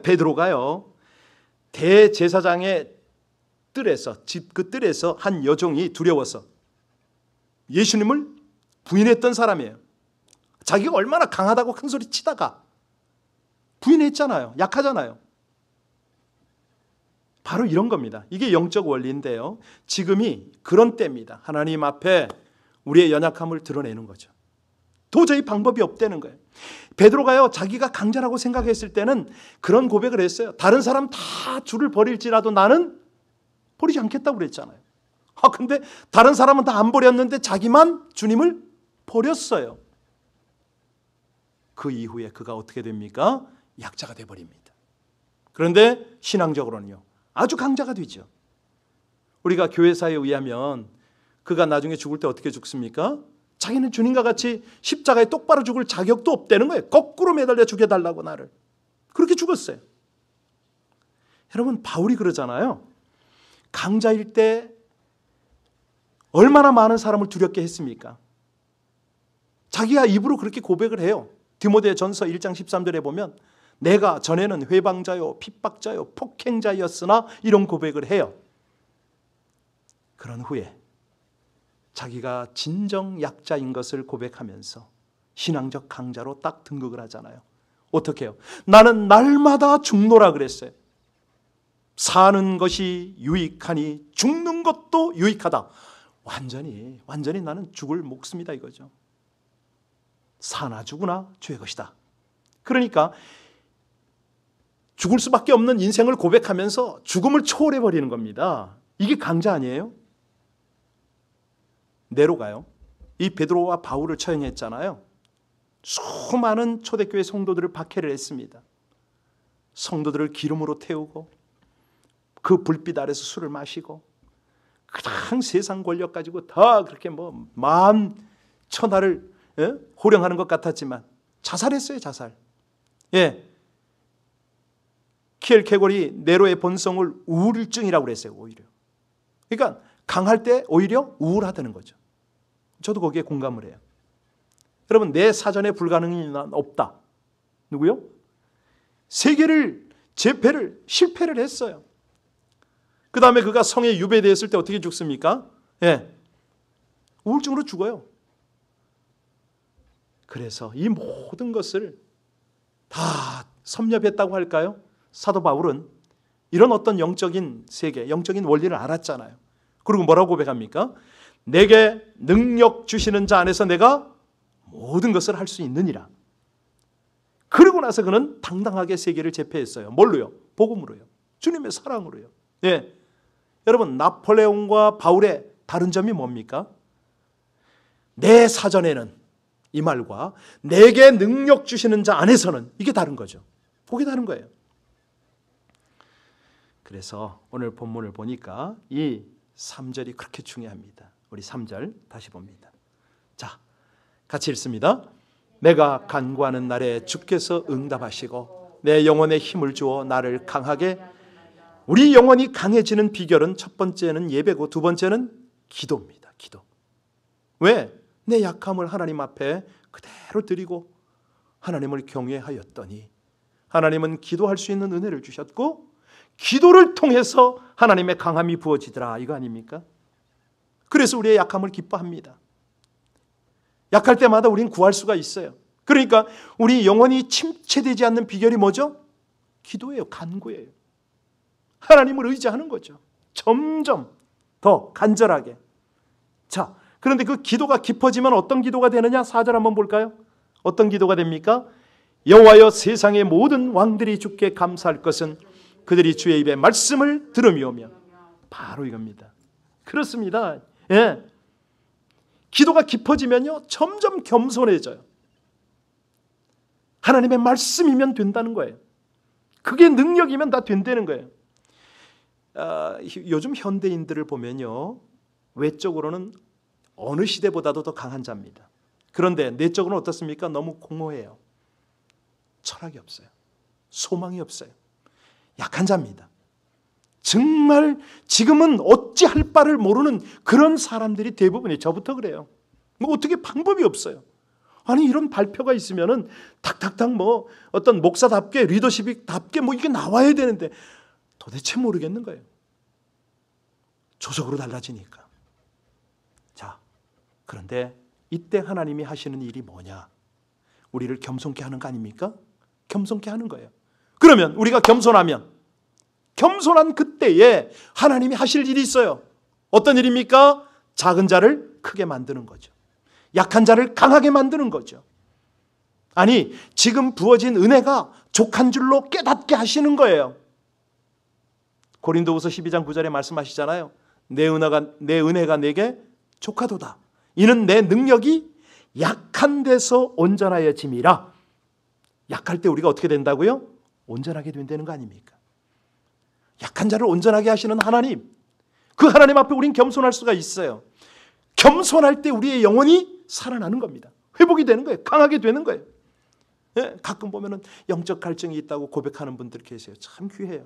베드로가요, 대제사장의 뜰에서, 집 그 뜰에서 한 여종이 두려워서 예수님을 부인했던 사람이에요. 자기가 얼마나 강하다고 큰 소리 치다가 부인했잖아요. 약하잖아요. 바로 이런 겁니다. 이게 영적 원리인데요. 지금이 그런 때입니다. 하나님 앞에 우리의 연약함을 드러내는 거죠. 도저히 방법이 없다는 거예요. 베드로가요, 자기가 강자라고 생각했을 때는 그런 고백을 했어요. 다른 사람 다 주를 버릴지라도 나는 버리지 않겠다고 그랬잖아요. 근데 다른 사람은 다 안 버렸는데 자기만 주님을 버렸어요. 그 이후에 그가 어떻게 됩니까? 약자가 돼버립니다. 그런데 신앙적으로는요, 아주 강자가 되죠. 우리가 교회사에 의하면 그가 나중에 죽을 때 어떻게 죽습니까? 자기는 주님과 같이 십자가에 똑바로 죽을 자격도 없다는 거예요. 거꾸로 매달려 죽여달라고 나를. 그렇게 죽었어요. 여러분, 바울이 그러잖아요. 강자일 때 얼마나 많은 사람을 두렵게 했습니까? 자기가 입으로 그렇게 고백을 해요. 디모데전서 1장 13절에 보면 내가 전에는 회방자요, 핍박자요, 폭행자였으나 이런 고백을 해요. 그런 후에 자기가 진정 약자인 것을 고백하면서 신앙적 강자로 딱 등극을 하잖아요. 어떻게 해요? 나는 날마다 죽노라 그랬어요. 사는 것이 유익하니 죽는 것도 유익하다. 완전히 나는 죽을 목숨이다 이거죠. 사나 죽으나 주의 것이다. 그러니까 죽을 수밖에 없는 인생을 고백하면서 죽음을 초월해버리는 겁니다. 이게 강자 아니에요? 네로가요, 이 베드로와 바울을 처형했잖아요. 수많은 초대교회 성도들을 박해를 했습니다. 성도들을 기름으로 태우고 그 불빛 아래서 술을 마시고 그냥 세상 권력 가지고 다 그렇게 만 천하를 호령하는 것 같았지만 자살했어요. 자살. 키엘케골이 네로의 본성을 우울증이라고 그랬어요. 오히려. 그러니까 강할 때 오히려 우울하다는 거죠. 저도 거기에 공감을 해요. 여러분, 내 사전에 불가능이 없다. 누구요? 세계를 제패를 실패를 했어요. 그 다음에 그가 성에 유배되었을 때 어떻게 죽습니까? 우울증으로 죽어요. 그래서 이 모든 것을 다 섭렵했다고 할까요? 사도 바울은 이런 어떤 영적인 세계, 영적인 원리를 알았잖아요. 그리고 뭐라고 고백합니까? 내게 능력 주시는 자 안에서 내가 모든 것을 할 수 있느니라. 그러고 나서 그는 당당하게 세계를 제패했어요. 뭘로요? 복음으로요. 주님의 사랑으로요. 여러분, 나폴레옹과 바울의 다른 점이 뭡니까? 내 사전에는 이 말과 내게 능력 주시는 자 안에서는 이게 다른 거죠. 그게 다른 거예요. 그래서 오늘 본문을 보니까 이 3절이 그렇게 중요합니다. 우리 3절 다시 봅니다. 자, 같이 읽습니다. 내가 간구하는 날에 주께서 응답하시고 내 영혼에 힘을 주어 나를 강하게. 우리 영혼이 강해지는 비결은 첫 번째는 예배고 두 번째는 기도입니다. 기도. 왜? 내 약함을 하나님 앞에 그대로 드리고 하나님을 경외하였더니 하나님은 기도할 수 있는 은혜를 주셨고 기도를 통해서 하나님의 강함이 부어지더라. 이거 아닙니까? 그래서 우리의 약함을 기뻐합니다. 약할 때마다 우리는 구할 수가 있어요. 그러니까 우리 영혼이 침체되지 않는 비결이 뭐죠? 기도예요. 간구예요. 하나님을 의지하는 거죠. 점점 더 간절하게. 자, 그런데 그 기도가 깊어지면 어떤 기도가 되느냐? 4절 한번 볼까요? 어떤 기도가 됩니까? 여호와여, 세상의 모든 왕들이 주께 감사할 것은 그들이 주의 입에 말씀을 들음이오며. 바로 이겁니다. 그렇습니다. 기도가 깊어지면요 점점 겸손해져요. 하나님의 말씀이면 된다는 거예요. 그게 능력이면 다 된다는 거예요. 요즘 현대인들을 보면요 외적으로는 어느 시대보다도 더 강한 자입니다. 그런데 내적으로는 어떻습니까? 너무 공허해요. 철학이 없어요. 소망이 없어요. 약한 자입니다. 정말 지금은 어찌할 바를 모르는 그런 사람들이 대부분이에요. 저부터 그래요. 뭐 어떻게 방법이 없어요. 아니 이런 발표가 있으면은 탁탁탁 뭐 어떤 목사답게 리더십이답게 뭐 이게 나와야 되는데 도대체 모르겠는 거예요. 조적으로 달라지니까. 자, 그런데 이때 하나님이 하시는 일이 뭐냐? 우리를 겸손케 하는 거 아닙니까? 겸손케 하는 거예요. 그러면 우리가 겸손하면 겸손한 그때에 하나님이 하실 일이 있어요. 어떤 일입니까? 작은 자를 크게 만드는 거죠. 약한 자를 강하게 만드는 거죠. 아니, 지금 부어진 은혜가 족한 줄로 깨닫게 하시는 거예요. 고린도후서 12장 9절에 말씀하시잖아요. 내 은혜가 내게 족하도다. 이는 내 능력이 약한 데서 온전하여짐이라. 약할 때 우리가 어떻게 된다고요? 온전하게 된다는 거 아닙니까? 약한 자를 온전하게 하시는 하나님, 그 하나님 앞에 우린 겸손할 수가 있어요. 겸손할 때 우리의 영혼이 살아나는 겁니다. 회복이 되는 거예요. 강하게 되는 거예요. 가끔 보면은 영적 갈증이 있다고 고백하는 분들 계세요. 참 귀해요.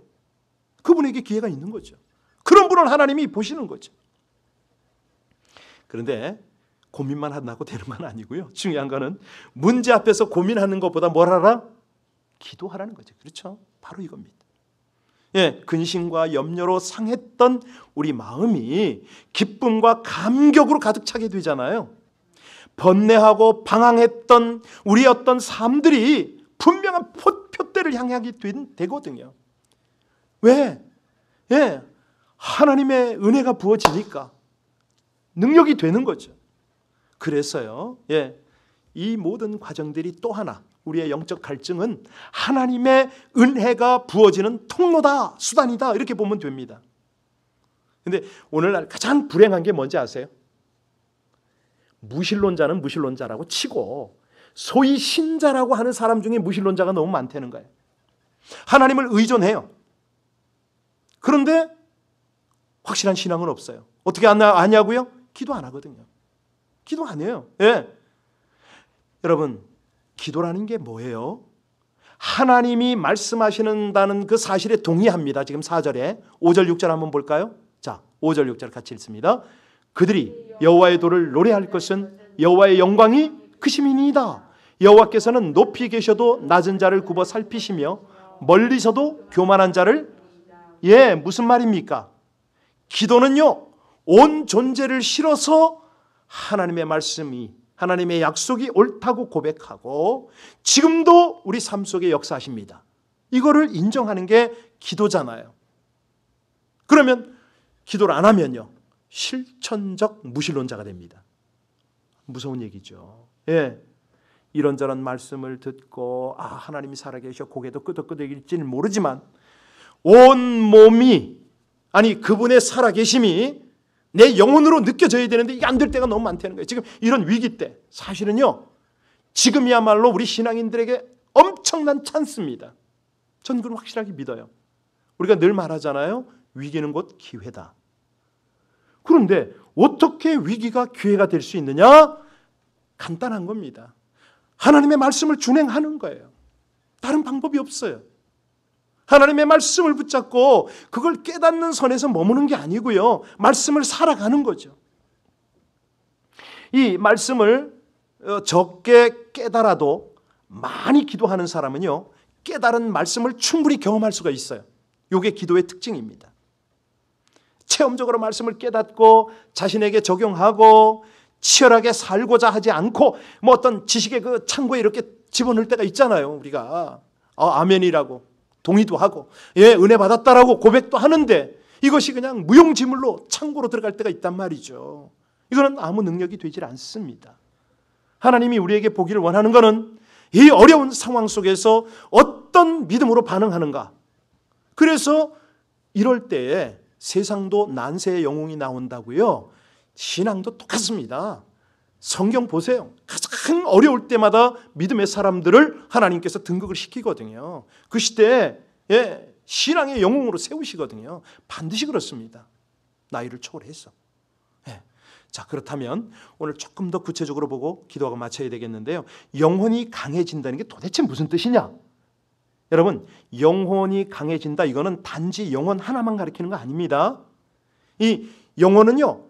그분에게 기회가 있는 거죠. 그런 분을 하나님이 보시는 거죠. 그런데 고민만 한다고 되는 건 아니고요. 중요한 거는 문제 앞에서 고민하는 것보다 뭘 하라? 기도하라는 거죠. 그렇죠? 바로 이겁니다. 근심과 염려로 상했던 우리 마음이 기쁨과 감격으로 가득 차게 되잖아요. 번뇌하고 방황했던 우리의 어떤 삶들이 분명한 표대를 향하게 되거든요. 왜? 하나님의 은혜가 부어지니까 능력이 되는 거죠. 그래서요, 이 모든 과정들이 또 하나, 우리의 영적 갈증은 하나님의 은혜가 부어지는 통로다, 수단이다, 이렇게 보면 됩니다. 근데 오늘날 가장 불행한 게 뭔지 아세요? 무신론자는 무신론자라고 치고 소위 신자라고 하는 사람 중에 무신론자가 너무 많다는 거예요. 하나님을 의존해요. 그런데 확실한 신앙은 없어요. 어떻게 아냐고요? 기도 안 하거든요. 기도 안 해요. 여러분, 기도라는 게 뭐예요? 하나님이 말씀하시는다는 그 사실에 동의합니다. 지금 4절에 5절 6절 한번 볼까요? 자, 5절 6절 같이 읽습니다. 그들이 여호와의 도를 노래할 것은 여호와의 영광이 크심이니이다. 여호와께서는 높이 계셔도 낮은 자를 굽어 살피시며 멀리서도 교만한 자를, 무슨 말입니까? 기도는요, 온 존재를 실어서 하나님의 말씀이, 하나님의 약속이 옳다고 고백하고 지금도 우리 삶 속에 역사하십니다. 이거를 인정하는 게 기도잖아요. 그러면 기도를 안 하면요, 실천적 무신론자가 됩니다. 무서운 얘기죠. 이런저런 말씀을 듣고 하나님이 살아계셔 고개도 끄덕끄덕일지는 모르지만 온 몸이, 아니 그분의 살아계심이 내 영혼으로 느껴져야 되는데 이게 안 될 때가 너무 많다는 거예요. 지금 이런 위기 때 사실은요, 지금이야말로 우리 신앙인들에게 엄청난 찬스입니다. 전 그걸 확실하게 믿어요. 우리가 늘 말하잖아요. 위기는 곧 기회다. 그런데 어떻게 위기가 기회가 될 수 있느냐? 간단한 겁니다. 하나님의 말씀을 준행하는 거예요. 다른 방법이 없어요. 하나님의 말씀을 붙잡고 그걸 깨닫는 선에서 머무는 게 아니고요, 말씀을 살아가는 거죠. 이 말씀을 적게 깨달아도 많이 기도하는 사람은요, 깨달은 말씀을 충분히 경험할 수가 있어요. 이게 기도의 특징입니다. 체험적으로 말씀을 깨닫고 자신에게 적용하고 치열하게 살고자 하지 않고 뭐 어떤 지식의 그 창고에 이렇게 집어넣을 때가 있잖아요. 우리가 아멘이라고 동의도 하고 은혜 받았다라고 고백도 하는데 이것이 그냥 무용지물로 창고로 들어갈 때가 있단 말이죠. 이거는 아무 능력이 되질 않습니다. 하나님이 우리에게 보기를 원하는 것은 이 어려운 상황 속에서 어떤 믿음으로 반응하는가. 그래서 이럴 때에 세상도 난세의 영웅이 나온다고요. 신앙도 똑같습니다. 성경 보세요. 가장 어려울 때마다 믿음의 사람들을 하나님께서 등극을 시키거든요. 그 시대에 신앙의 영웅으로 세우시거든요. 반드시 그렇습니다. 나이를 초월해서. 자, 그렇다면 오늘 조금 더 구체적으로 보고 기도가 마쳐야 되겠는데요. 영혼이 강해진다는 게 도대체 무슨 뜻이냐? 여러분, 영혼이 강해진다, 이거는 단지 영혼 하나만 가리키는 거 아닙니다. 이 영혼은요,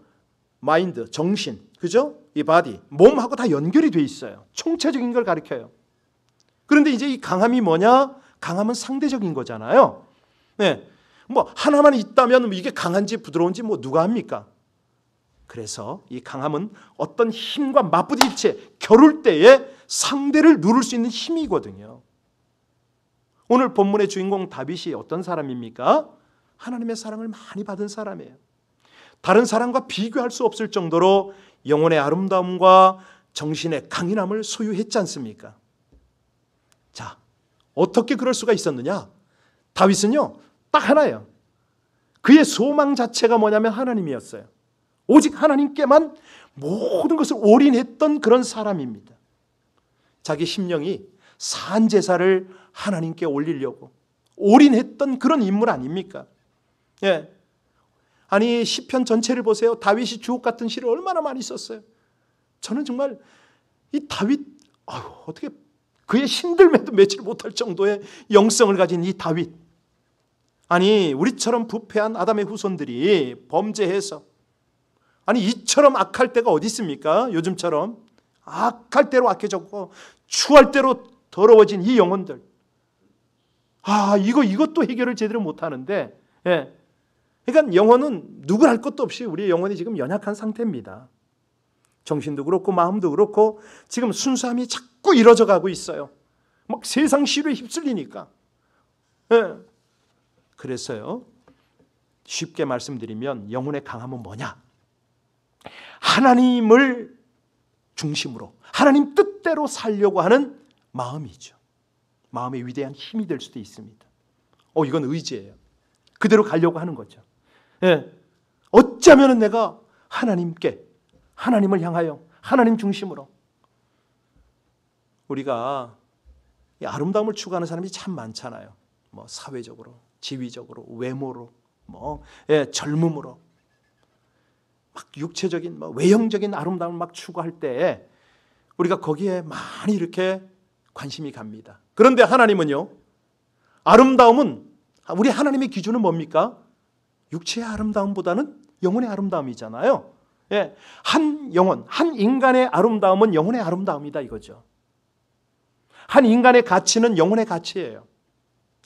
마인드, 정신, 그죠? 이 바디, 몸하고 다 연결이 돼 있어요. 총체적인 걸 가리켜요. 그런데 이제 이 강함이 뭐냐? 강함은 상대적인 거잖아요. 뭐 하나만 있다면 이게 강한지 부드러운지 뭐 누가 합니까? 그래서 이 강함은 어떤 힘과 맞부딪힐 때, 겨룰 때에 상대를 누를 수 있는 힘이거든요. 오늘 본문의 주인공 다윗이 어떤 사람입니까? 하나님의 사랑을 많이 받은 사람이에요. 다른 사람과 비교할 수 없을 정도로 영혼의 아름다움과 정신의 강인함을 소유했지 않습니까? 자, 어떻게 그럴 수가 있었느냐? 다윗은요, 딱 하나예요. 그의 소망 자체가 뭐냐면 하나님이었어요. 오직 하나님께만 모든 것을 올인했던 그런 사람입니다. 자기 심령이 산제사를 하나님께 올리려고 올인했던 그런 인물 아닙니까? 예. 아니 시편 전체를 보세요. 다윗이 주옥 같은 시를 얼마나 많이 썼어요. 저는 정말 이 다윗 어떻게 그의 신들매도 매질 못할 정도의 영성을 가진 이 다윗. 아니 우리처럼 부패한 아담의 후손들이 범죄해서 아니 이처럼 악할 때가 어디 있습니까? 요즘처럼 악할 대로 악해졌고 추할 대로 더러워진 이 영혼들. 이것도 해결을 제대로 못하는데, 예. 그러니까 영혼은 누구 할 것도 없이 우리의 영혼이 지금 연약한 상태입니다. 정신도 그렇고 마음도 그렇고 지금 순수함이 자꾸 이뤄져 가고 있어요. 막 세상 시류에 휩쓸리니까. 예. 그래서요, 쉽게 말씀드리면 영혼의 강함은 뭐냐? 하나님을 중심으로 하나님 뜻대로 살려고 하는 마음이죠. 마음의 위대한 힘이 될 수도 있습니다. 이건 의지예요. 그대로 가려고 하는 거죠. 예. 어쩌면 내가 하나님을 향하여 하나님 중심으로 우리가 이 아름다움을 추구하는 사람이 참 많잖아요. 뭐 사회적으로, 지위적으로, 외모로, 젊음으로 막 육체적인, 외형적인 아름다움을 막 추구할 때 우리가 거기에 많이 이렇게 관심이 갑니다. 그런데 하나님은요, 아름다움은 우리 하나님의 기준은 뭡니까? 육체의 아름다움보다는 영혼의 아름다움이잖아요. 예, 한 영혼, 한 인간의 아름다움은 영혼의 아름다움이다 이거죠. 한 인간의 가치는 영혼의 가치예요.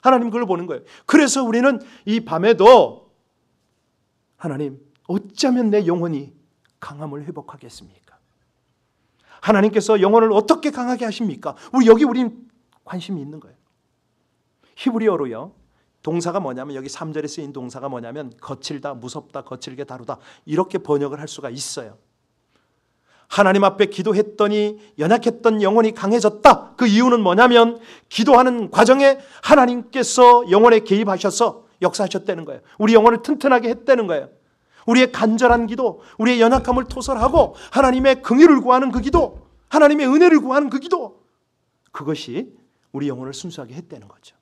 하나님 그걸 보는 거예요. 그래서 우리는 이 밤에도 하나님 어쩌면 내 영혼이 강함을 회복하겠습니까? 하나님께서 영혼을 어떻게 강하게 하십니까? 우린 관심이 있는 거예요. 히브리어로요, 동사가 뭐냐면 여기 3절에 쓰인 동사가 뭐냐면 거칠다, 무섭다, 거칠게 다루다 이렇게 번역을 할 수가 있어요. 하나님 앞에 기도했더니 연약했던 영혼이 강해졌다. 그 이유는 뭐냐면 기도하는 과정에 하나님께서 영혼에 개입하셔서 역사하셨다는 거예요. 우리 영혼을 튼튼하게 했다는 거예요. 우리의 간절한 기도, 우리의 연약함을 토설하고 하나님의 긍휼을 구하는 그 기도, 하나님의 은혜를 구하는 그 기도, 그것이 우리 영혼을 순수하게 했다는 거죠.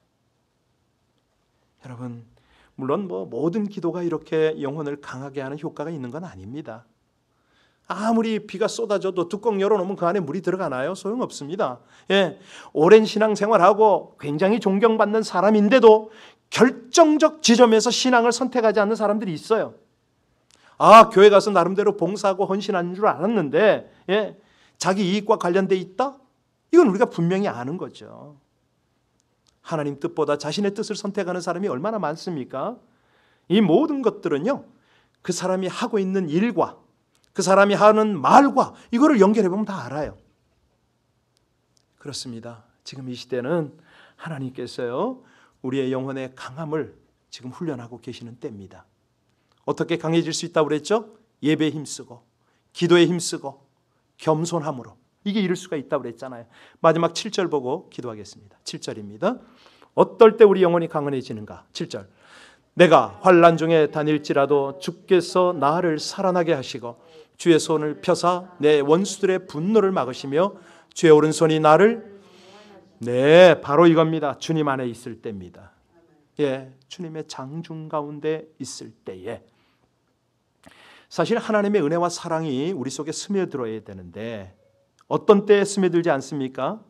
여러분, 물론 모든 기도가 이렇게 영혼을 강하게 하는 효과가 있는 건 아닙니다. 아무리 비가 쏟아져도 뚜껑 열어놓으면 그 안에 물이 들어가나요? 소용없습니다. 예, 오랜 신앙생활하고 굉장히 존경받는 사람인데도 결정적 지점에서 신앙을 선택하지 않는 사람들이 있어요. 교회 가서 나름대로 봉사하고 헌신하는 줄 알았는데, 예, 자기 이익과 관련돼 있다? 이건 우리가 분명히 아는 거죠. 하나님 뜻보다 자신의 뜻을 선택하는 사람이 얼마나 많습니까? 이 모든 것들은요, 그 사람이 하고 있는 일과 그 사람이 하는 말과 이거를 연결해 보면 다 알아요. 그렇습니다. 지금 이 시대는 하나님께서요, 우리의 영혼의 강함을 지금 훈련하고 계시는 때입니다. 어떻게 강해질 수 있다고 그랬죠? 예배에 힘쓰고, 기도에 힘쓰고, 겸손함으로. 이게 이룰 수가 있다고 그랬잖아요. 마지막 7절 보고 기도하겠습니다. 7절입니다. 어떨 때 우리 영혼이 강건해지는가? 7절. 내가 환난 중에 다닐지라도 주께서 나를 살아나게 하시고 주의 손을 펴사 내 원수들의 분노를 막으시며 주의 오른손이 나를, 네, 바로 이겁니다. 주님 안에 있을 때입니다. 예, 주님의 장중 가운데 있을 때에 사실 하나님의 은혜와 사랑이 우리 속에 스며들어야 되는데 어떤 때에 스며들지 않습니까?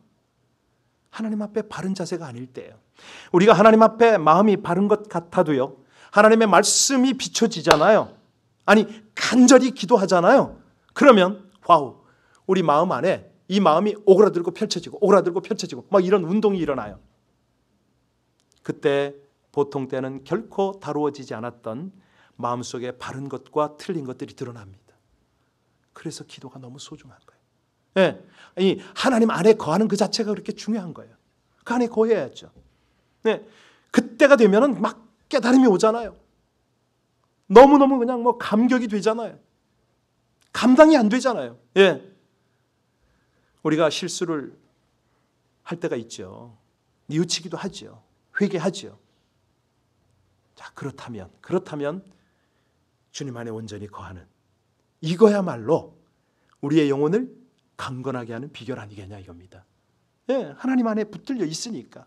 하나님 앞에 바른 자세가 아닐 때예요. 우리가 하나님 앞에 마음이 바른 것 같아도요, 하나님의 말씀이 비춰지잖아요. 아니 간절히 기도하잖아요. 그러면 와우, 우리 마음 안에 이 마음이 오그라들고 펼쳐지고 오그라들고 펼쳐지고 막 이런 운동이 일어나요. 그때 보통 때는 결코 다루어지지 않았던 마음속에 바른 것과 틀린 것들이 드러납니다. 그래서 기도가 너무 소중한 거예요. 예, 이 하나님 안에 거하는 그 자체가 그렇게 중요한 거예요. 그 안에 거해야죠. 네, 그때가 되면은 막 깨달음이 오잖아요. 너무너무 그냥 뭐 감격이 되잖아요. 감당이 안 되잖아요. 예. 우리가 실수를 할 때가 있죠. 뉘우치기도 하죠. 회개하죠. 자, 그렇다면 주님 안에 온전히 거하는 이거야말로 우리의 영혼을 강건하게 하는 비결 아니겠냐 이겁니다. 예, 하나님 안에 붙들려 있으니까.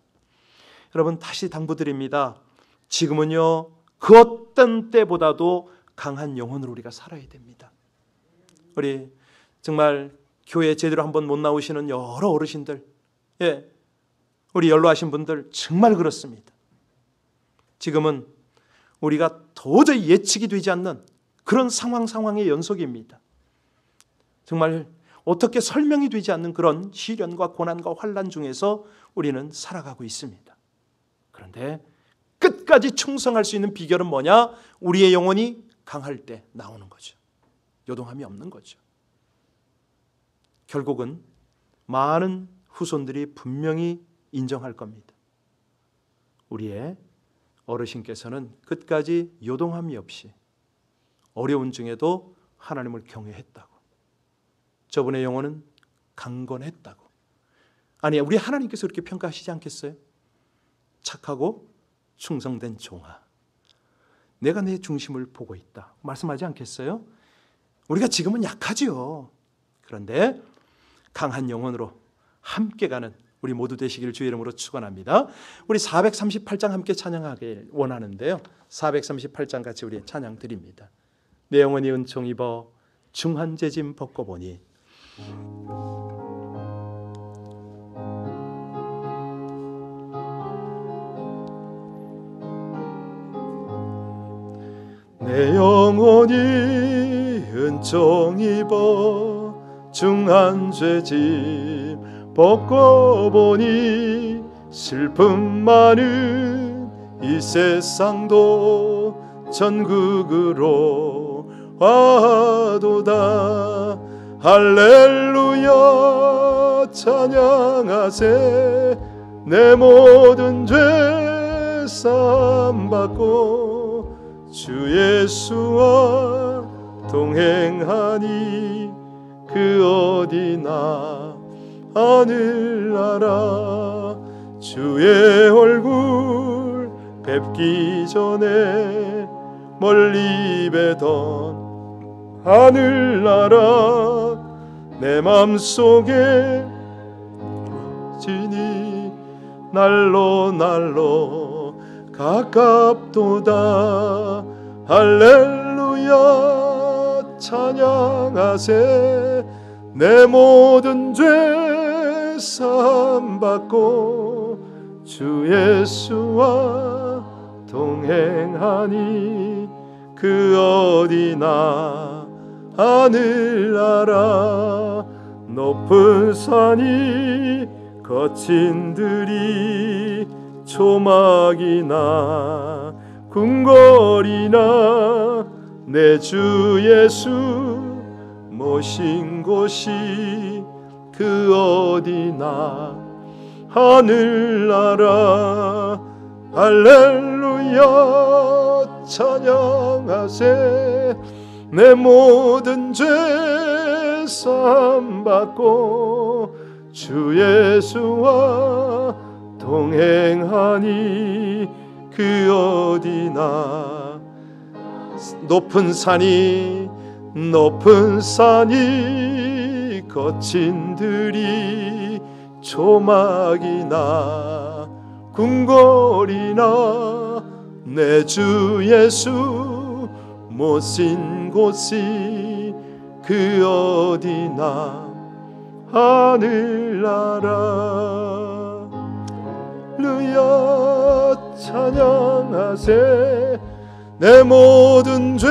여러분 다시 당부드립니다. 지금은요 그 어떤 때보다도 강한 영혼으로 우리가 살아야 됩니다. 우리 정말 교회 제대로 한번 못 나오시는 여러 어르신들, 예, 우리 연로하신 분들 정말 그렇습니다. 지금은 우리가 도저히 예측이 되지 않는 그런 상황의 연속입니다. 정말 어떻게 설명이 되지 않는 그런 시련과 고난과 환난 중에서 우리는 살아가고 있습니다. 그런데 끝까지 충성할 수 있는 비결은 뭐냐? 우리의 영혼이 강할 때 나오는 거죠. 요동함이 없는 거죠. 결국은 많은 후손들이 분명히 인정할 겁니다. 우리의 어르신께서는 끝까지 요동함이 없이 어려운 중에도 하나님을 경외했다고. 저분의 영혼은 강건했다고. 아니, 우리 하나님께서 그렇게 평가하시지 않겠어요? 착하고 충성된 종아, 내가 내 중심을 보고 있다 말씀하지 않겠어요? 우리가 지금은 약하지요. 그런데 강한 영혼으로 함께 가는 우리 모두 되시기를 주의 이름으로 축원합니다. 우리 438장 함께 찬양하길 원하는데요, 438장 같이 우리 찬양 드립니다. 내 영혼이 은총 입어 중한 재짐 벗고 보니 내 영혼이 은총 입어 중한 죄짐 벗고 보니 슬픔 많은 이 세상도 천국으로 와도다. 할렐루야 찬양하세. 내 모든 죄 사함 받고 주 예수와 동행하니 그 어디나 하늘나라. 주의 얼굴 뵙기 전에 멀리 뵈던 하늘나라 내 맘속에 지니 날로 가깝도다. 할렐루야 찬양하세. 내 모든 죄 사함 받고 주 예수와 동행하니 그 어디나 하늘나라. 높은 산이 거친 들이 초막이나 궁궐이나 내 주 예수 모신 곳이 그 어디나 하늘나라. 할렐루야 찬양하세. 내 모든 죄 사함 받고 주 예수와 동행하니 그 어디나. 높은 산이 거친 들이 초막이나 궁궐이나 내 주 예수 모신 곳이 그 어디나 하늘나라. 할렐루야 찬양하세. 내 모든 죄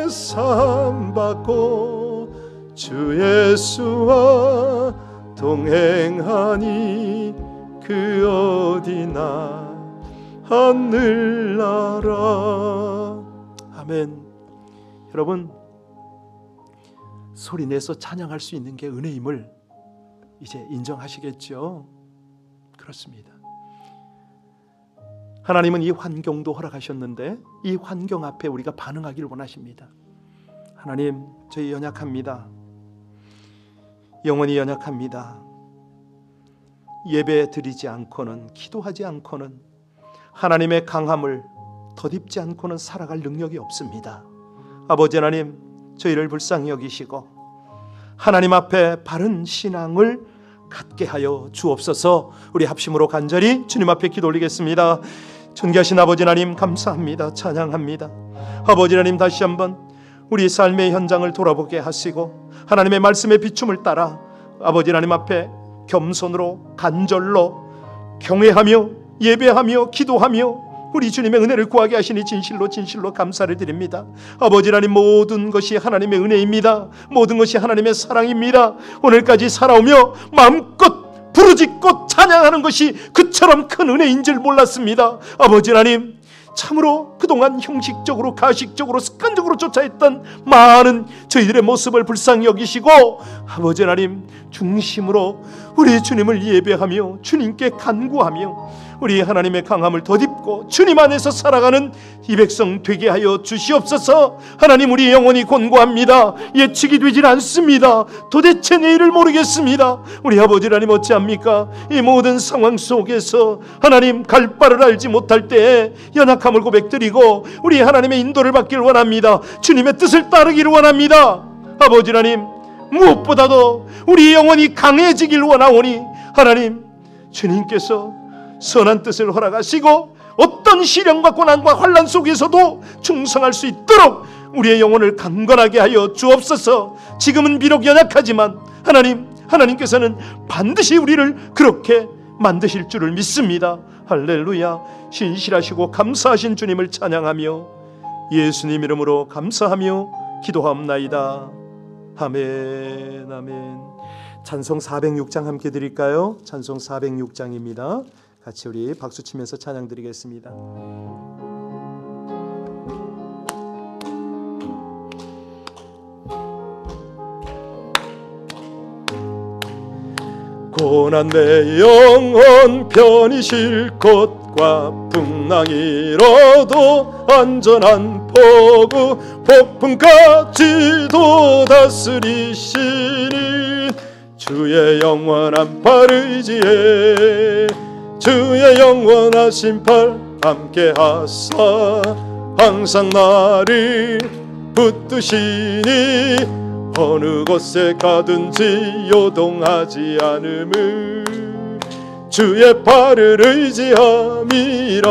사함 받고 주 예수와 동행하니 그 어디나 하늘나라. 아멘. 여러분, 소리 내서 찬양할 수 있는 게 은혜임을 이제 인정하시겠죠? 그렇습니다. 하나님은 이 환경도 허락하셨는데 이 환경 앞에 우리가 반응하기를 원하십니다. 하나님, 저희 연약합니다. 영원히 연약합니다. 예배 드리지 않고는, 기도하지 않고는, 하나님의 강함을 덧입지 않고는 살아갈 능력이 없습니다. 아버지 하나님, 저희를 불쌍히 여기시고 하나님 앞에 바른 신앙을 갖게 하여 주옵소서. 우리 합심으로 간절히 주님 앞에 기도 올리겠습니다. 존귀하신 아버지 하나님, 감사합니다. 찬양합니다. 아버지 하나님, 다시 한번 우리 삶의 현장을 돌아보게 하시고 하나님의 말씀의 비춤을 따라 아버지 하나님 앞에 겸손으로 간절로 경외하며 예배하며 기도하며 우리 주님의 은혜를 구하게 하시니 진실로 진실로 감사를 드립니다. 아버지 하나님, 모든 것이 하나님의 은혜입니다. 모든 것이 하나님의 사랑입니다. 오늘까지 살아오며 마음껏 부르짖고 찬양하는 것이 그처럼 큰 은혜인 줄 몰랐습니다. 아버지 하나님, 참으로 그동안 형식적으로 가식적으로 습관적으로 쫓아했던 많은 저희들의 모습을 불쌍히 여기시고 아버지 하나님, 중심으로 우리 주님을 예배하며 주님께 간구하며 우리 하나님의 강함을 덧입고 주님 안에서 살아가는 이 백성 되게 하여 주시옵소서. 하나님, 우리 영혼이 곤고합니다. 예측이 되질 않습니다. 도대체 내일을 모르겠습니다. 우리 아버지 하나님, 어찌합니까? 이 모든 상황 속에서 하나님, 갈 바를 알지 못할 때에 연약함을 고백드리고 우리 하나님의 인도를 받기를 원합니다. 주님의 뜻을 따르기를 원합니다. 아버지 하나님, 무엇보다도 우리 영혼이 강해지길 원하오니 하나님, 주님께서 선한 뜻을 허락하시고 어떤 시련과 고난과 환난 속에서도 충성할 수 있도록 우리의 영혼을 강건하게 하여 주옵소서. 지금은 비록 연약하지만 하나님께서는 반드시 우리를 그렇게 만드실 줄을 믿습니다. 할렐루야. 신실하시고 감사하신 주님을 찬양하며 예수님 이름으로 감사하며 기도하옵나이다. 아멘. 아멘. 찬송 406장 함께 드릴까요? 찬송 406장입니다. 같이 우리 박수 치면서 찬양 드리겠습니다. 고난 내 영혼 편히 쉴 곳과 풍랑이로도 안전한 포구 폭풍까지도 다스리시니 주의 영원한 팔 의지에 주의 영원하신 팔 함께 하사 항상 나를 붙드시니 어느 곳에 가든지 요동하지 않음을 주의 팔을 의지함이라.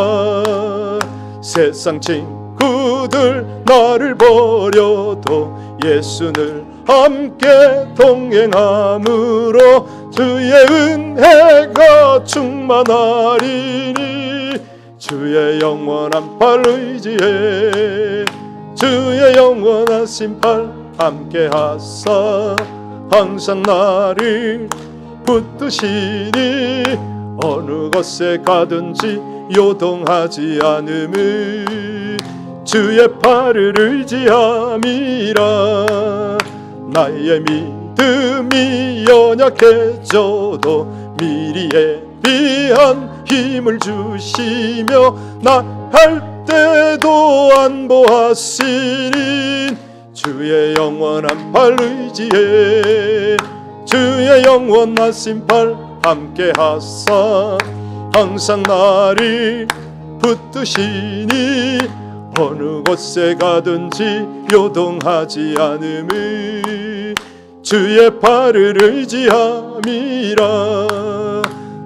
세상 친구들 나를 버려도 예수를 함께 동행함으로 주의 은혜가 충만하리니 주의 영원한 팔 의지해 주의 영원하신 팔 함께 하사 항상 나를 붙드시니 어느 곳에 가든지 요동하지 않음을 주의 팔을 의지함이라. 나의 믿음이 연약해져도 미리 예비한 힘을 주시며 나 할 때도 안보하시니 주의 영원한 팔 의지해 주의 영원하신 팔 함께 하사 항상 나를 붙드시니 어느 곳에 가든지 요동하지 않음을 주의 팔을 의지함이라.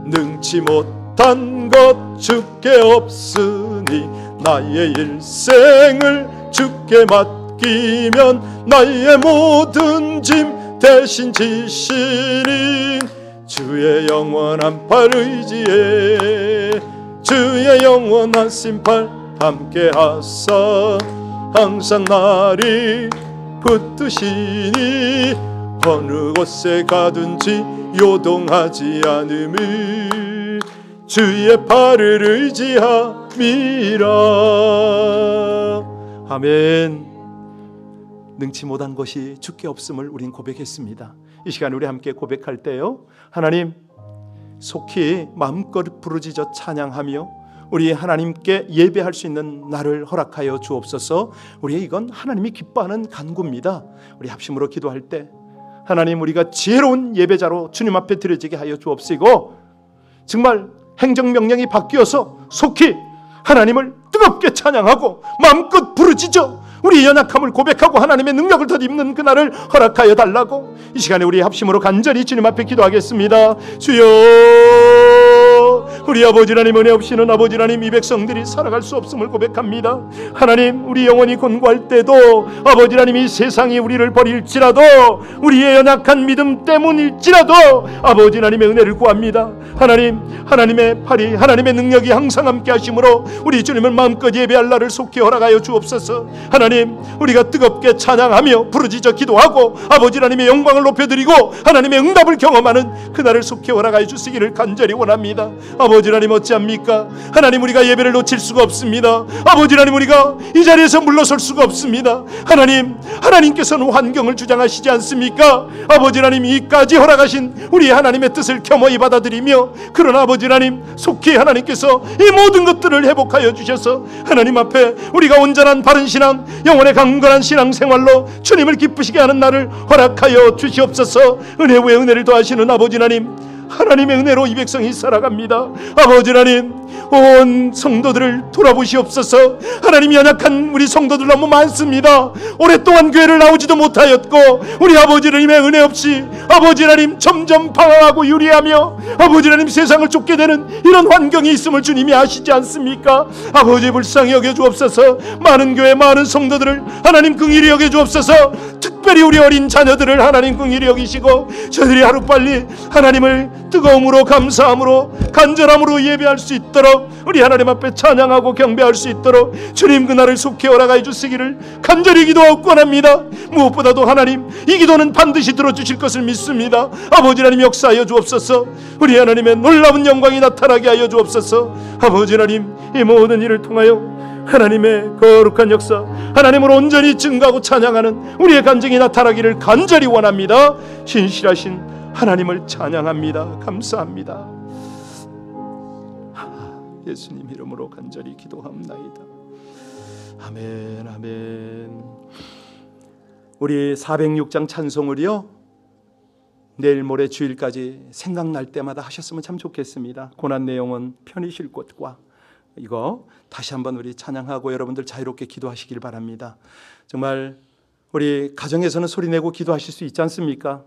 능치 못한 것 주께 없으니 나의 일생을 주께 맡기면 나의 모든 짐 대신 지시니 주의 영원한 팔 의지해 주의 영원하신 팔 함께 하사 항상 나를 붙드시니 어느 곳에 가든지 요동하지 않음을 주의 팔을 의지함이라. 아멘. 능치 못한 것이 주께 없음을 우린 고백했습니다. 이 시간 우리 함께 고백할 때요, 하나님 속히 마음껏 부르짖어 찬양하며 우리 하나님께 예배할 수 있는 날을 허락하여 주옵소서. 우리 이건 하나님이 기뻐하는 간구입니다. 우리 합심으로 기도할 때 하나님, 우리가 지혜로운 예배자로 주님 앞에 드려지게 하여 주옵시고, 정말 행정명령이 바뀌어서 속히 하나님을 뜨겁게 찬양하고 마음껏 부르짖어 우리 연약함을 고백하고 하나님의 능력을 덧입는 그날을 허락하여 달라고 이 시간에 우리 합심으로 간절히 주님 앞에 기도하겠습니다. 주여, 우리 아버지 하나님, 은혜 없이는 아버지 하나님 이 백성들이 살아갈 수 없음을 고백합니다. 하나님, 우리 영혼이 곤고할 때도 아버지 하나님 이 세상이 우리를 버릴지라도 우리의 연약한 믿음 때문일지라도 아버지 하나님의 은혜를 구합니다. 하나님, 하나님의 팔이, 하나님의 능력이 항상 함께 하심으로 우리 주님을 마음껏 예배할 날을 속히 허락하여 주옵소서. 하나님, 우리가 뜨겁게 찬양하며 부르짖어 기도하고 아버지 하나님의 영광을 높여드리고 하나님의 응답을 경험하는 그날을 속히 허락하여 주시기를 간절히 원합니다. 아버지 하나님, 어찌합니까? 하나님, 우리가 예배를 놓칠 수가 없습니다. 아버지 하나님, 우리가 이 자리에서 물러설 수가 없습니다. 하나님, 하나님께서는 환경을 주장하시지 않습니까? 아버지 하나님, 이까지 허락하신 우리 하나님의 뜻을 겸허히 받아들이며, 그러나 아버지 하나님, 속히 하나님께서 이 모든 것들을 회복하여 주셔서 하나님 앞에 우리가 온전한 바른 신앙, 영혼의 강건한 신앙생활로 주님을 기쁘시게 하는 날을 허락하여 주시옵소서. 은혜 위에 은혜를 더하시는 아버지 하나님, 하나님의 은혜로 이 백성이 살아갑니다. 아버지 하나님, 온 성도들을 돌아보시옵소서. 하나님, 연약한 우리 성도들 너무 많습니다. 오랫동안 교회를 나오지도 못하였고 우리 아버지 하나님의 은혜 없이 아버지 하나님 점점 방황하고 유리하며 아버지 하나님 세상을 쫓게 되는 이런 환경이 있음을 주님이 아시지 않습니까? 아버지, 불쌍히 여겨주옵소서. 많은 교회, 많은 성도들을 하나님 긍휼히 여겨주옵소서. 특별히 우리 어린 자녀들을 하나님 긍휼히 여기시고 저들이 하루빨리 하나님을 뜨거움으로, 감사함으로, 간절함으로 예배할 수 있도록, 우리 하나님 앞에 찬양하고 경배할 수 있도록 주님 그날을 속히 허락하여 주시기를 간절히 기도하고 권합니다. 무엇보다도 하나님, 이 기도는 반드시 들어주실 것을 믿습니다. 아버지 하나님, 역사하여 주옵소서. 우리 하나님의 놀라운 영광이 나타나게 하여 주옵소서. 아버지 하나님, 이 모든 일을 통하여 하나님의 거룩한 역사, 하나님을 온전히 증거하고 찬양하는 우리의 간증이 나타나기를 간절히 원합니다. 신실하신 하나님을 찬양합니다. 감사합니다. 예수님 이름으로 간절히 기도합나이다. 아멘, 아멘. 우리 406장 찬송을요, 내일 모레 주일까지 생각날 때마다 하셨으면 참 좋겠습니다. 고난 내 영혼 편히 쉴 곳과, 이거 다시 한번 우리 찬양하고 여러분들 자유롭게 기도하시길 바랍니다. 정말 우리 가정에서는 소리내고 기도하실 수 있지 않습니까?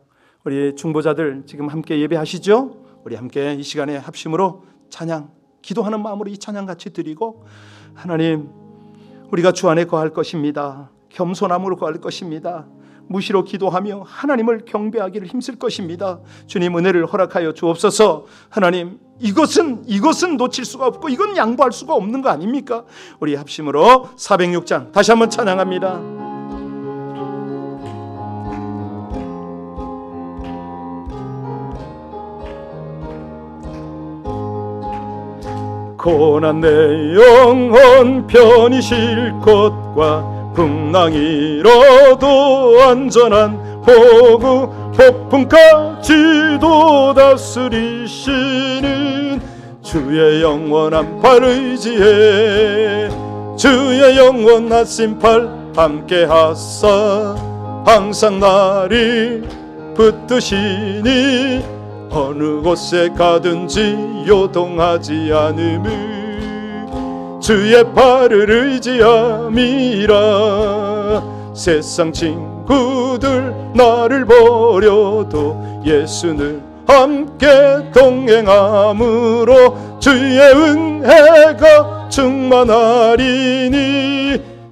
우리 중보자들 지금 함께 예배하시죠? 우리 함께 이 시간에 합심으로 찬양, 기도하는 마음으로 이 찬양 같이 드리고, 하나님, 우리가 주 안에 거할 것입니다. 겸손함으로 거할 것입니다. 무시로 기도하며 하나님을 경배하기를 힘쓸 것입니다. 주님, 은혜를 허락하여 주옵소서. 하나님, 이것은 놓칠 수가 없고 이건 양보할 수가 없는 거 아닙니까? 우리 합심으로 406장 다시 한번 찬양합니다. 고난 내 영혼 편히 쉴 곳과 풍랑이라도 안전한 보구, 폭풍까지도 다스리시는 주의 영원한 팔 의지해 주의 영원한 심팔 함께 하사 항상 나를 붙드시니 어느 곳에 가든지 요동하지 않음을 주의 팔을 의지함이라. 세상 친구들 나를 버려도 예수는 함께 동행함으로 주의 은혜가 충만하리니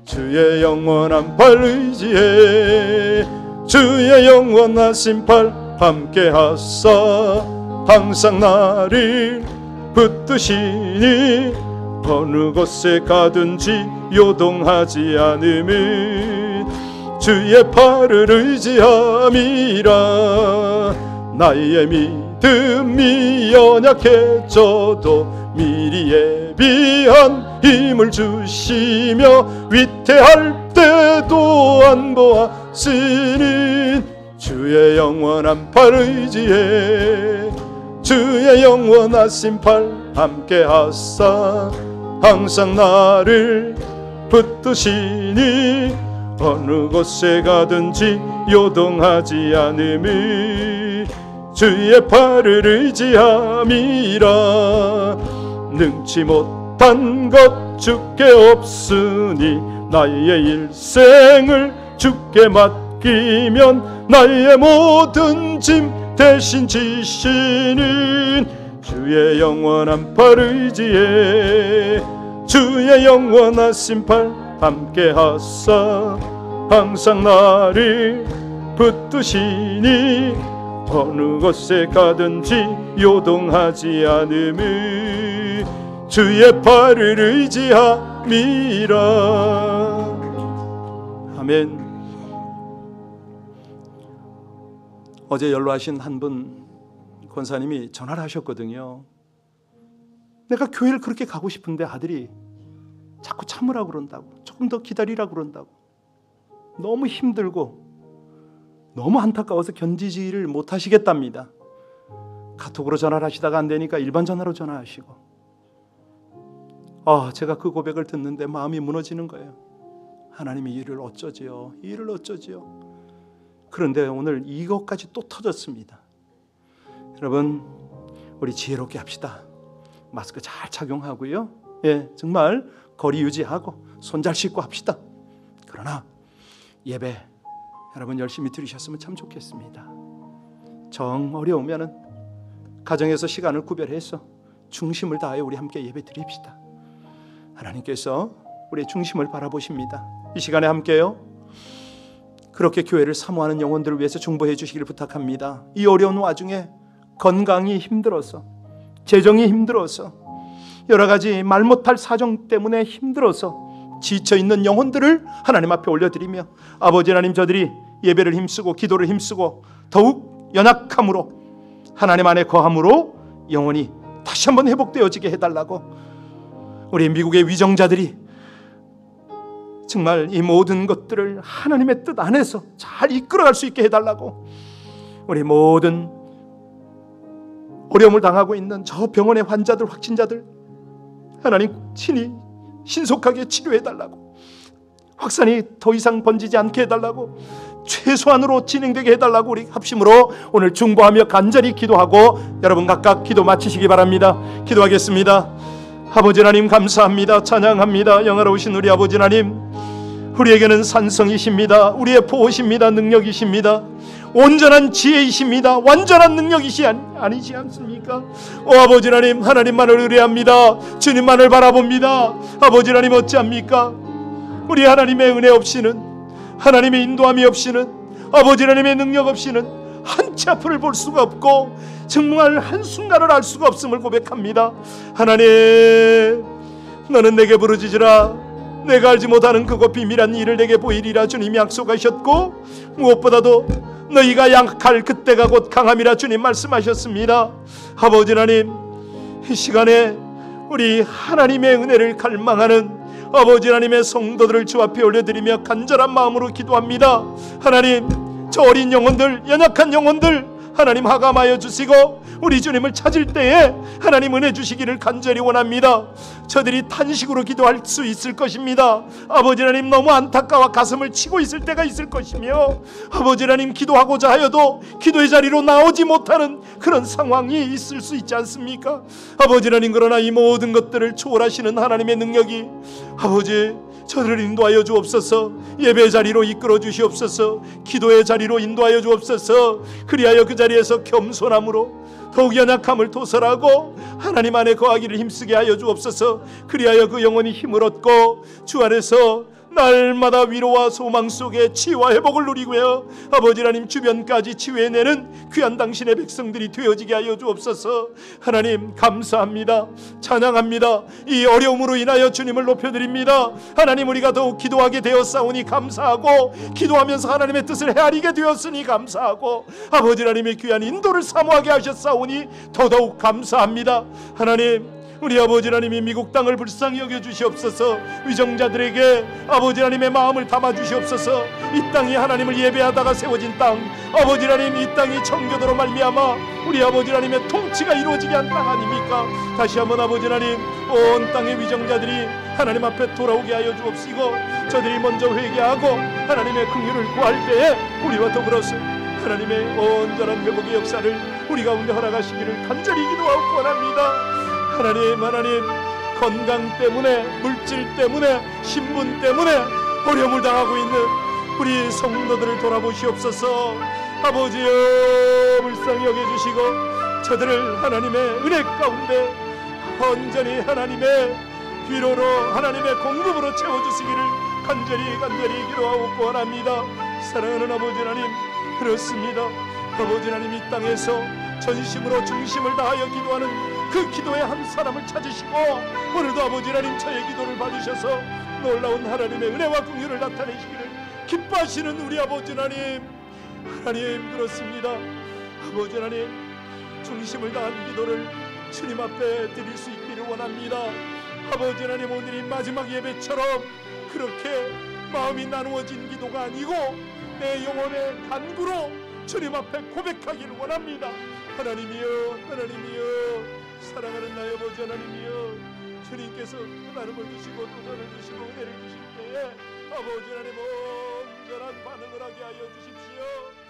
주의 영원한 팔 의지해 주의 영원한 심팔 함께 하사 항상 나를 붙드시니 어느 곳에 가든지 요동하지 않음을 주의 팔을 의지함이라. 나의 믿음이 연약해져도 미리 예비한 힘을 주시며 위태할 때도 안보하시는 주의 영원한 팔 의지해 주의 영원하신 팔 함께 하사 항상 나를 붙드시니 어느 곳에 가든지 요동하지 않음을 주의 팔을 의지함이라. 능치 못한 것 주께 없으니 나의 일생을 주께 맡기면 나의 모든 짐 대신 지시는 주의 영원한 팔 의지에 주의 영원하신 팔 함께 하사 항상 나를 붙드시니 어느 곳에 가든지 요동하지 않음을 주의 팔을 의지함이라. 아멘. 어제 연로하신 한 분 권사님이 전화를 하셨거든요. 내가 교회를 그렇게 가고 싶은데 아들이 자꾸 참으라고 그런다고, 조금 더 기다리라고 그런다고, 너무 힘들고 너무 안타까워서 견디지를 못하시겠답니다. 카톡으로 전화를 하시다가 안 되니까 일반 전화로 전화하시고, 제가 그 고백을 듣는데 마음이 무너지는 거예요. 하나님이 이를 어쩌지요? 이를 어쩌지요? 그런데 오늘 이것까지 또 터졌습니다. 여러분, 우리 지혜롭게 합시다. 마스크 잘 착용하고요. 정말 거리 유지하고 손 잘 씻고 합시다. 그러나 예배 여러분 열심히 들으셨으면 참 좋겠습니다. 정 어려우면은 가정에서 시간을 구별해서 중심을 다하여 우리 함께 예배 드립시다. 하나님께서 우리의 중심을 바라보십니다. 이 시간에 함께요, 그렇게 교회를 사모하는 영혼들을 위해서 중보해 주시기를 부탁합니다. 이 어려운 와중에 건강이 힘들어서, 재정이 힘들어서, 여러 가지 말 못할 사정 때문에 힘들어서 지쳐있는 영혼들을 하나님 앞에 올려드리며, 아버지 하나님, 저들이 예배를 힘쓰고 기도를 힘쓰고 더욱 연약함으로 하나님 안에 거함으로 영혼이 다시 한번 회복되어지게 해달라고, 우리 미국의 위정자들이 정말 이 모든 것들을 하나님의 뜻 안에서 잘 이끌어갈 수 있게 해달라고, 우리 모든 어려움을 당하고 있는 저 병원의 환자들, 확진자들 하나님 친히 신속하게 치료해달라고, 확산이 더 이상 번지지 않게 해달라고, 최소한으로 진행되게 해달라고 우리 합심으로 오늘 중보하며 간절히 기도하고 여러분 각각 기도 마치시기 바랍니다. 기도하겠습니다. 아버지 하나님 감사합니다. 찬양합니다. 영화로우신 우리 아버지 하나님, 우리에게는 산성이십니다. 우리의 보호십니다. 능력이십니다. 온전한 지혜이십니다. 완전한 능력이시 아니지 않습니까? 아버지 하나님, 하나님만을 의뢰합니다. 주님만을 바라봅니다. 아버지 하나님, 어찌합니까? 우리 하나님의 은혜 없이는, 하나님의 인도함이 없이는, 아버지 하나님의 능력 없이는 한 치 앞을 볼 수가 없고 정말 한순간을 알 수가 없음을 고백합니다. 하나님, 너는 내게 부르짖으라. 내가 알지 못하는 그곳 비밀한 일을 내게 보이리라 주님이 약속하셨고, 무엇보다도 너희가 약할 그때가 곧 강함이라 주님 말씀하셨습니다. 아버지 하나님, 이 시간에 우리 하나님의 은혜를 갈망하는 아버지 하나님의 성도들을 주 앞에 올려드리며 간절한 마음으로 기도합니다. 하나님, 저 어린 영혼들, 연약한 영혼들 하나님 하감하여 주시고 우리 주님을 찾을 때에 하나님 은혜 주시기를 간절히 원합니다. 저들이 탄식으로 기도할 수 있을 것입니다. 아버지 하나님, 너무 안타까워 가슴을 치고 있을 때가 있을 것이며, 아버지 하나님, 기도하고자 하여도 기도의 자리로 나오지 못하는 그런 상황이 있을 수 있지 않습니까? 아버지 하나님, 그러나 이 모든 것들을 초월하시는 하나님의 능력이 아버지 저를 인도하여 주옵소서. 예배의 자리로 이끌어 주시옵소서. 기도의 자리로 인도하여 주옵소서. 그리하여 그 자리에서 겸손함으로 더욱 연약함을 도설하고 하나님 안에 거하기를 힘쓰게 하여 주옵소서. 그리하여 그 영혼이 힘을 얻고 주 안에서 날마다 위로와 소망 속에 치유와 회복을 누리고요, 아버지 하나님, 주변까지 치유해내는 귀한 당신의 백성들이 되어지게 하여 주옵소서. 하나님 감사합니다. 찬양합니다. 이 어려움으로 인하여 주님을 높여드립니다. 하나님, 우리가 더욱 기도하게 되었사오니 감사하고, 기도하면서 하나님의 뜻을 헤아리게 되었으니 감사하고, 아버지 하나님의 귀한 인도를 사모하게 하셨사오니 더더욱 감사합니다. 하나님, 우리 아버지 하나님이 미국 땅을 불쌍히 여겨 주시옵소서. 위정자들에게 아버지 하나님의 마음을 담아 주시옵소서. 이 땅이 하나님을 예배하다가 세워진 땅, 아버지 하나님 이 땅이 청교도로 말미암아 우리 아버지 하나님의 통치가 이루어지게 한 땅 아닙니까? 다시 한번 아버지 하나님 온 땅의 위정자들이 하나님 앞에 돌아오게 하여 주옵시고, 저들이 먼저 회개하고 하나님의 긍휼을 구할 때에 우리와 더불어서 하나님의 온전한 회복의 역사를 우리 가운데 허락하시기를 간절히 기도하고 원합니다. 하나님 건강 때문에, 물질 때문에, 신분 때문에 어려움을 당하고 있는 우리 성도들을 돌아보시옵소서. 아버지여, 불쌍히 여겨주시고 저들을 하나님의 은혜 가운데 온전히 하나님의 위로로, 하나님의 공급으로 채워주시기를 간절히 기도하고 원합니다. 사랑하는 아버지 하나님, 그렇습니다. 아버지 하나님 이 땅에서 전심으로 중심을 다하여 기도하는 그 기도의 한 사람을 찾으시고, 오늘도 아버지 하나님 저의 기도를 받으셔서 놀라운 하나님의 은혜와 긍휼을 나타내시기를 기뻐하시는 우리 아버지 하나님, 그렇습니다. 아버지 하나님, 중심을 다한 기도를 주님 앞에 드릴 수 있기를 원합니다. 아버지 하나님, 오늘이 마지막 예배처럼 그렇게 마음이 나누어진 기도가 아니고 내 영혼의 간구로 주님 앞에 고백하기를 원합니다. 하나님이여, 사랑하는 나의 아버지 하나님이여, 주님께서 나눔을 주시고 도전을 주시고 은혜를 주실 때에 아버지 하나님 온전한 반응을 하게 하여 주십시오.